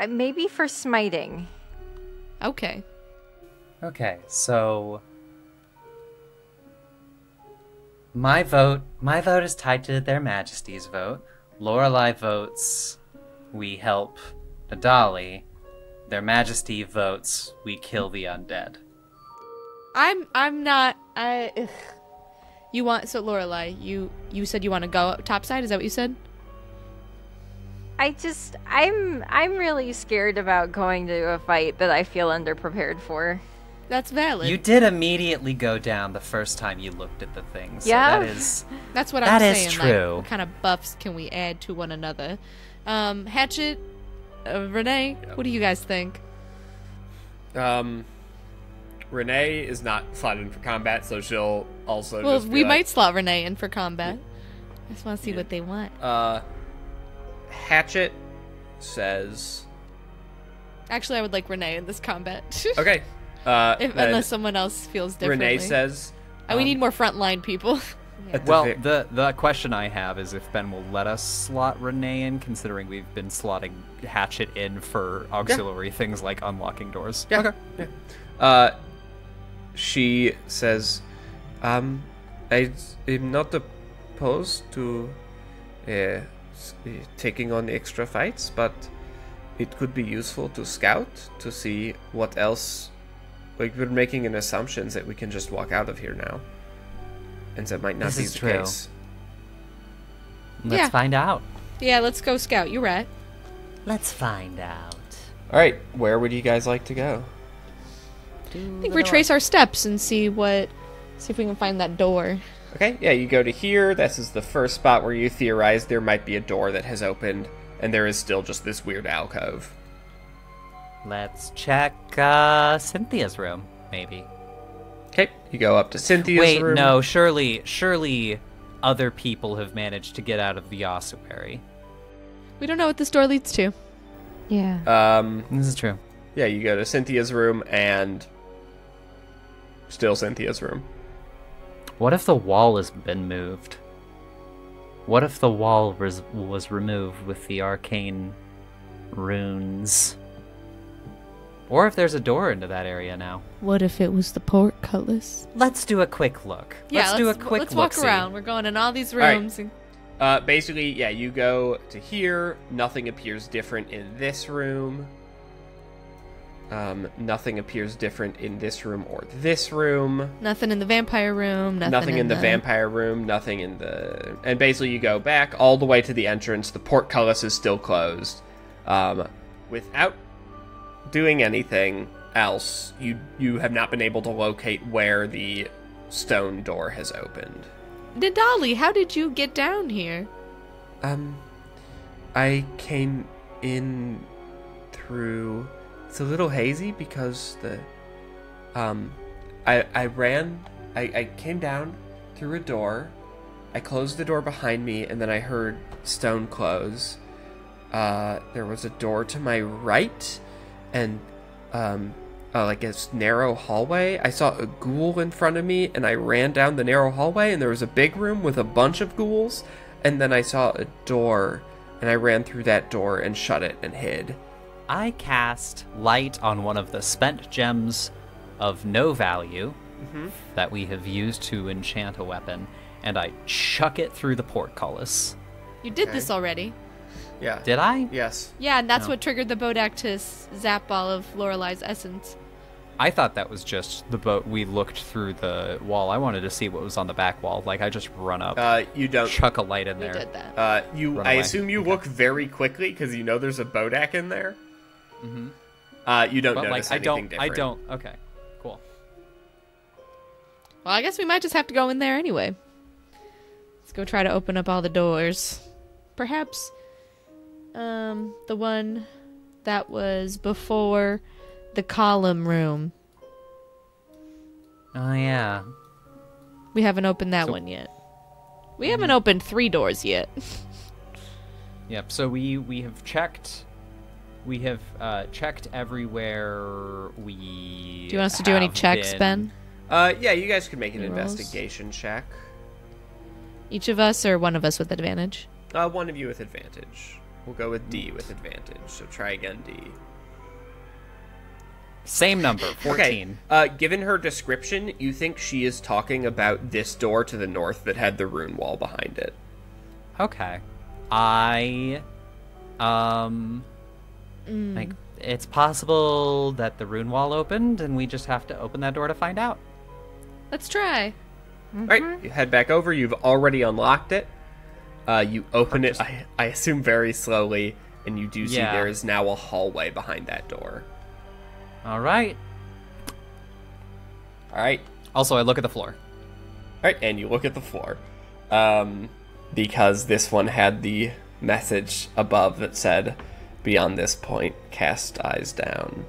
Maybe for smiting. Okay. Okay, so my vote is tied to their Majesty's vote. Lorelei votes we help Nadali. Their Majesty votes we kill the undead. I'm not. You want so Lorelai? You said you want to go topside? Is that what you said? I'm really scared about going to a fight that I feel underprepared for. That's valid. You did immediately go down the first time you looked at the thing. So Yeah. that is That's what That I'm is saying. true. Like, what kind of buffs can we add to one another? Hatchet, Renee, what do you guys think? Renee is not slotted in for combat, so she'll also Well, just be we like, might slot Renee in for combat. I just want to see what they want. Hatchet says, Actually, I would like Renee in this combat. okay. Unless someone else feels differently. Renee says, We need more frontline people. at the well. ve- The question I have is if Ben will let us slot Renee in, considering we've been slotting Hatchet in for auxiliary things like unlocking doors. Yeah. She says, I'm not opposed to taking on extra fights, but it could be useful to scout to see what else. Like, we're making an assumption that we can just walk out of here now, and that might not This be is the true. case. Let's Yeah. find out. Yeah, let's go scout. You're right. Let's find out. All right, where would you guys like to go? I think retrace our steps and see if we can find that door. Okay, yeah, you go to here. This is the first spot where you theorize there might be a door that has opened, and there is still just this weird alcove. Let's check Cynthia's room, maybe. Okay, you go up to Cynthia's Wait, room. no, surely other people have managed to get out of the ossuary. We don't know what this door leads to. Yeah. This is true. Yeah, you go to Cynthia's room and still Cynthia's room. What if the wall has been moved? What if the wall was removed with the arcane runes. Or if there's a door into that area now. What if it was the portcullis? Let's do a quick look. Yeah, let's walk look-see. around. We're going in all these right. rooms. Basically, yeah, you go to here. Nothing appears different in this room. Nothing appears different in this room or this room. Nothing in the vampire room. Nothing in the vampire room. Nothing in the... And basically, you go back all the way to the entrance. The portcullis is still closed. Without doing anything else, you have not been able to locate where the stone door has opened. Nidali, how did you get down here? I came in through... It's a little hazy because the... I came down through a door. I closed the door behind me, and then I heard stone close. There was a door to my right, and like a narrow hallway. I saw a ghoul in front of me, and I ran down the narrow hallway, and there was a big room with a bunch of ghouls, and then I saw a door, and I ran through that door and shut it and hid. I cast light on one of the spent gems of no value that we have used to enchant a weapon, and I chuck it through the portcullis. You did this already. Yeah. Did I? Yes. Yeah, and that's No. what triggered the Bodak to zap all of Lorelai's essence. I thought that was just the boat. We looked through the wall. I wanted to see what was on the back wall. Like, I just run up, You don't... chuck a light in You there. did that. I Run away. assume you look very quickly because you know there's a Bodak in there. Mm-hmm. You don't But, notice like, anything different. I don't. Okay, cool. Well, I guess we might just have to go in there anyway. Let's go try to open up all the doors. Perhaps, the one that was before the column room. Oh, yeah. We haven't opened that one yet. We haven't opened 3 doors yet. Yep, so we have checked. We have checked everywhere we. Do you want us to do any have checks, been. Ben? Yeah, you guys could make an Any rolls? investigation check. Each of us or one of us with advantage? One of you with advantage. We'll go with D with advantage, so try again, D. Same number, 14. Okay, given her description, you think she is talking about this door to the north that had the rune wall behind it. Okay. I think it's possible that the rune wall opened and we just have to open that door to find out. Let's try. Alright, you head back over, you've already unlocked it. You open it, I assume very slowly, and you do see Yeah. there is now a hallway behind that door. All right. Alright, Also, I look at the floor. alright, and you look at the floor. Because this one had the message above that said, beyond this point, cast eyes down.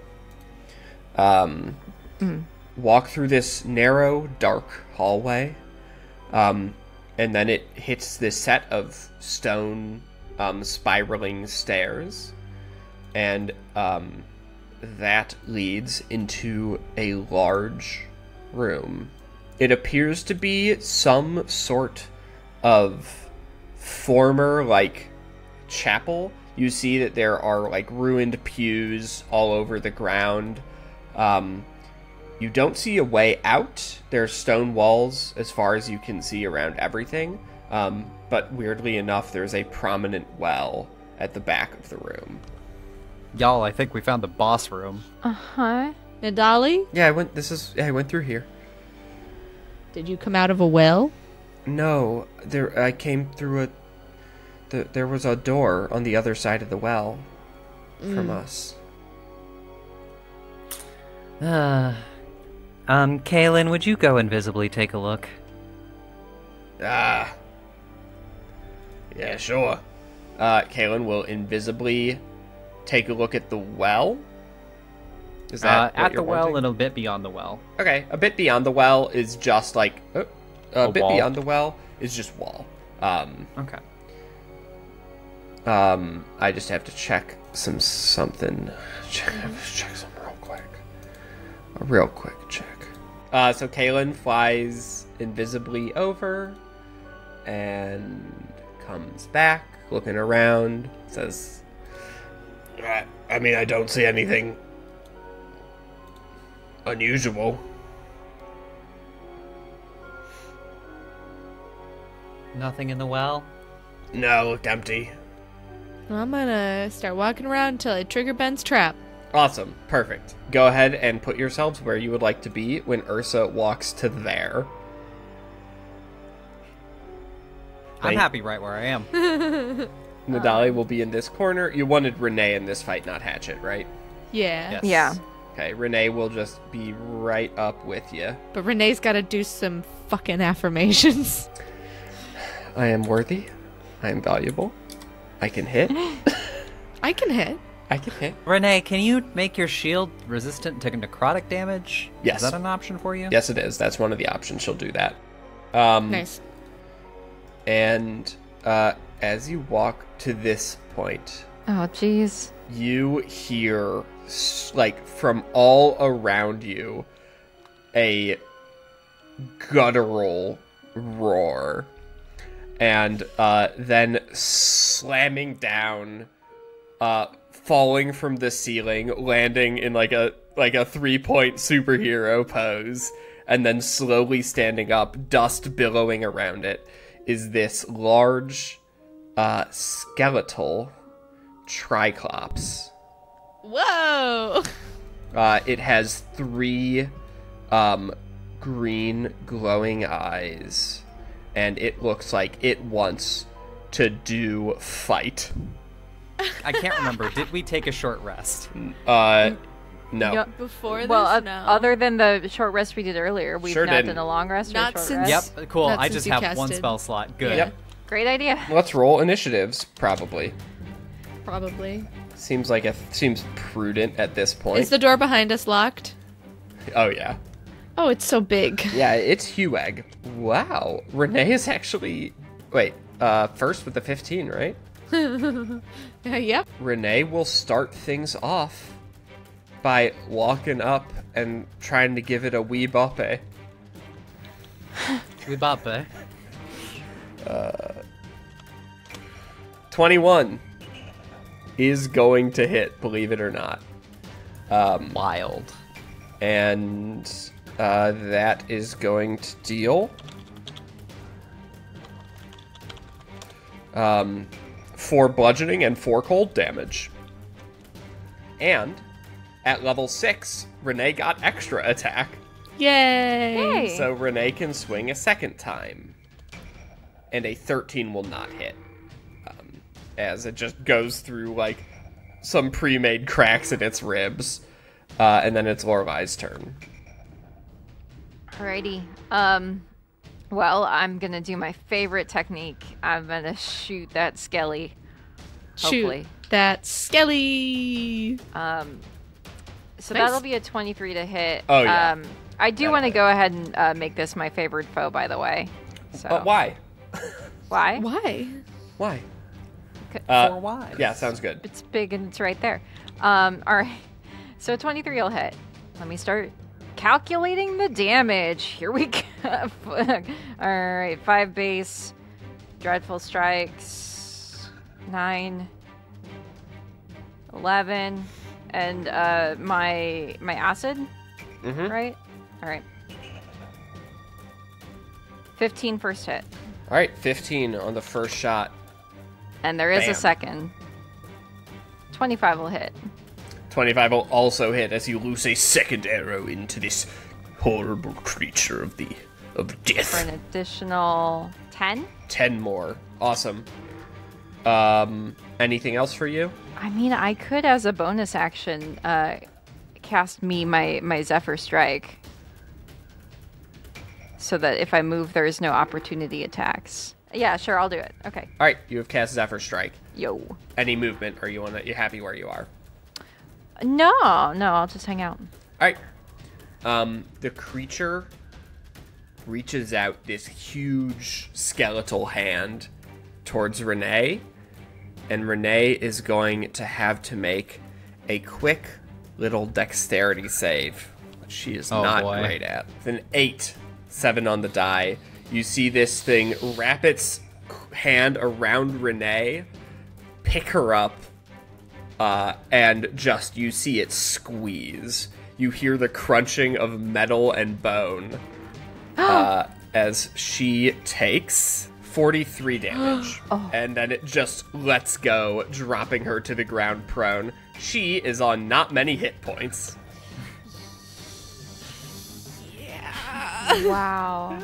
Walk through this narrow, dark hallway, and then it hits this set of stone, spiraling stairs, and that leads into a large room. It appears to be some sort of former, like, chapel. You see that there are, like, ruined pews all over the ground. You don't see a way out. There's stone walls as far as you can see around everything. But weirdly enough, there's a prominent well at the back of the room. Y'all, I think we found the boss room. Uh-huh. Nidali, Yeah, I went through here. did you come out of a well? No, I came through there was a door on the other side of the well from us. Kaylin, would you go invisibly take a look? Yeah, sure. Kaylin will invisibly take a look at the well. Is that what at you're the well wanting? and a bit beyond the well? Okay, a bit beyond the well is just like a bit wall. beyond the well is just wall. Okay. I just have to check something. Check some a real quick check. So Kaylin flies invisibly over and comes back, looking around. Says, I mean, I don't see anything unusual. Nothing in the well? No, it looked empty. I'm gonna start walking around until I trigger Ben's trap. Awesome. Perfect. Go ahead and put yourselves where you would like to be when Ursa walks to there. I'm happy right where I am. Nadali will be in this corner. You wanted Renee in this fight, not Hatchet, right? Yeah. Yes. Yeah. Okay, Renee will just be right up with you. But Renee's gotta do some fucking affirmations. I am worthy. I am valuable. I can hit. I can hit. I can hit. Renee, can you make your shield resistant to necrotic damage? Yes. Is that an option for you? Yes, it is. That's one of the options. She'll do that. Nice. And as you walk to this point, Oh, jeez. you hear, like, from all around you, a guttural roar. And then slamming down, falling from the ceiling, landing in like a 3-point superhero pose, and then slowly standing up, dust billowing around it, is this large skeletal Triclops. Whoa! It has 3 green glowing eyes, and it looks like it wants to do fight. I can't remember. Did we take a short rest? No. Yep. Before this, Well, no. other than the short rest we did earlier, we've Sure not didn't. done a long rest or Not a short since- rest. Yep, cool. Not I since just you have one casted. spell slot. Good. Yep. Great idea. Let's roll initiatives, probably. Probably. Seems prudent at this point. Is the door behind us locked? Oh, yeah. Oh, it's so big. Yeah, it's Heweg. Wow. Renee is actually... Wait, first with the 15, right? Yep. Renee will start things off by walking up and trying to give it a wee boppe. We bop, eh? 21 is going to hit, believe it or not. Wild. And that is going to deal 4 bludgeoning and 4 cold damage. And at level 6, Renee got extra attack. Yay! Hey. So Renee can swing a second time. And a 13 will not hit. As it just goes through, like, some pre-made cracks in its ribs. And then it's Lorelai's turn. Alrighty. Well, I'm gonna do my favorite technique. I'm gonna shoot that skelly. Hopefully. Shoot that skelly. So Nice. that'll be a 23 to hit. Oh, yeah. I do That'll want to hit. go ahead and make this my favorite foe, by the way. So But why? Why? Why? Why? For why? Yeah, sounds good. It's big and it's right there. All right. So 23 will hit. Let me start calculating the damage. Here we go. All right, 5 base, dreadful strikes, 9, 11, and my acid, Mm-hmm. right? All right. 15 first hit, All right, 15 on the first shot. and there is Bam. a second. 25 will hit. 25 will also hit as you loose a second arrow into this horrible creature of For death. an additional 10. 10 more. Awesome. Anything else for you? I mean, I could, as a bonus action, cast my Zephyr Strike, so that if I move, there is no opportunity attacks. Yeah, sure, I'll do it. Okay. All right, you have cast Zephyr Strike. Yo. Any movement, or you happy where you are? No, I'll just hang out. All right. The creature reaches out this huge skeletal hand towards Renee, and Renee is going to have to make a quick little dexterity save, which she is Oh, not boy. great at. With an 8, 7 on the die. You see this thing wrap its hand around Renee, pick her up, and just you see it squeeze. You hear the crunching of metal and bone as she takes 43 damage. And then it just lets go, dropping her to the ground prone. She is on not many hit points. Wow.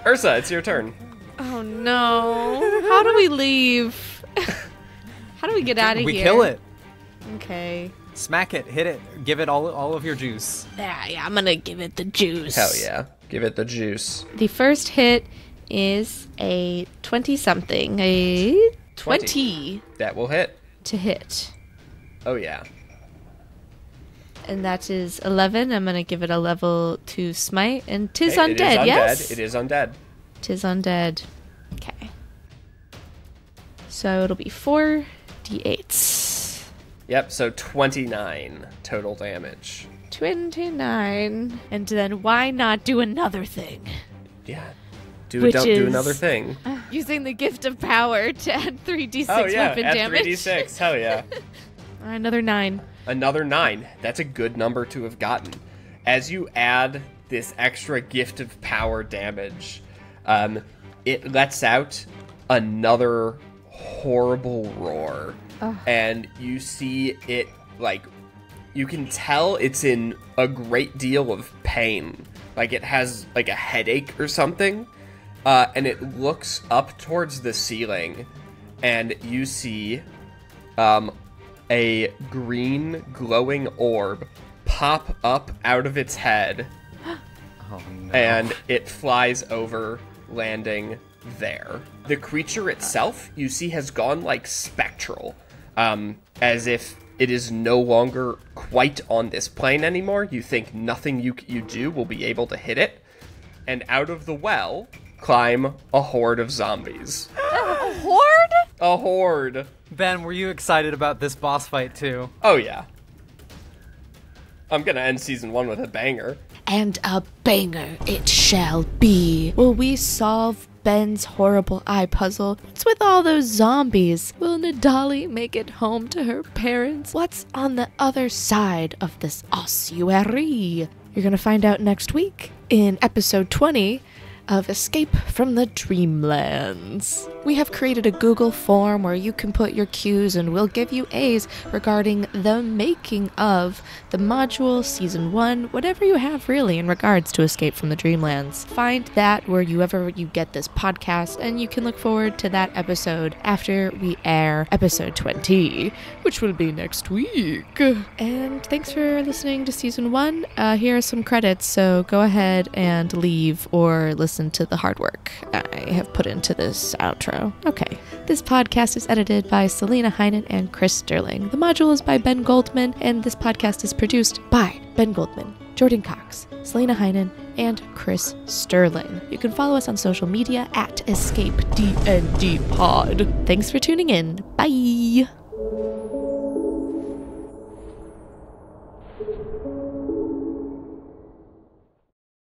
Ursa, it's your turn. Oh no. How do we leave? How do we get out of here? We kill it. Okay. Smack it. Hit it. Give it all of your juice. Yeah, I'm gonna give it the juice. Hell yeah. Give it the juice. The first hit is a 20-something. A 20 That will hit. to hit. Oh yeah. And that is 11. I'm gonna give it a level 2 smite. And tis Hey, undead, yes? It is undead. Tis undead. Okay. So it'll be 4 d8s. Yep, so 29 total damage. 29. And then why not do another thing? Yeah. Which Do is- another thing. Using the gift of power to add 3d6 Oh yeah, weapon add damage. 3d6. Hell yeah. Another 9. Another 9. That's a good number to have gotten. As you add this extra gift of power damage, it lets out another horrible roar. And you see it, like, you can tell it's in a great deal of pain. Like it has, like, a headache or something. And it looks up towards the ceiling, and you see a green glowing orb pop up out of its head. Oh no. And it flies over, landing there. The creature itself, you see, has gone like spectral, as if it is no longer quite on this plane anymore. You think nothing you do will be able to hit it. And out of the well climb a horde of zombies. A horde? A horde. Ben, were you excited about this boss fight too? Oh yeah. I'm gonna end season 1 with a banger. And a banger it shall be. Will we solve Ben's horrible eye puzzle? What's with all those zombies? Will Nadali make it home to her parents? What's on the other side of this ossuary? You're gonna find out next week in episode 20 of Escape from the Dreamlands. We have created a Google form where you can put your Qs and we'll give you As regarding the making of the module, season 1, whatever you have really in regards to Escape from the Dreamlands. Find that wherever you get this podcast, and you can look forward to that episode after we air episode 20, which will be next week. And thanks for listening to season 1. Here are some credits, so go ahead and leave or listen to the hard work I have put into this outro. Okay. This podcast is edited by Selena Heinen and Chris Sterling. The module is by Ben Goldman, and this podcast is produced by Ben Goldman, Jordan Cox, Selena Heinen, and Chris Sterling. You can follow us on social media at EscapeDNDPod. Thanks for tuning in. Bye!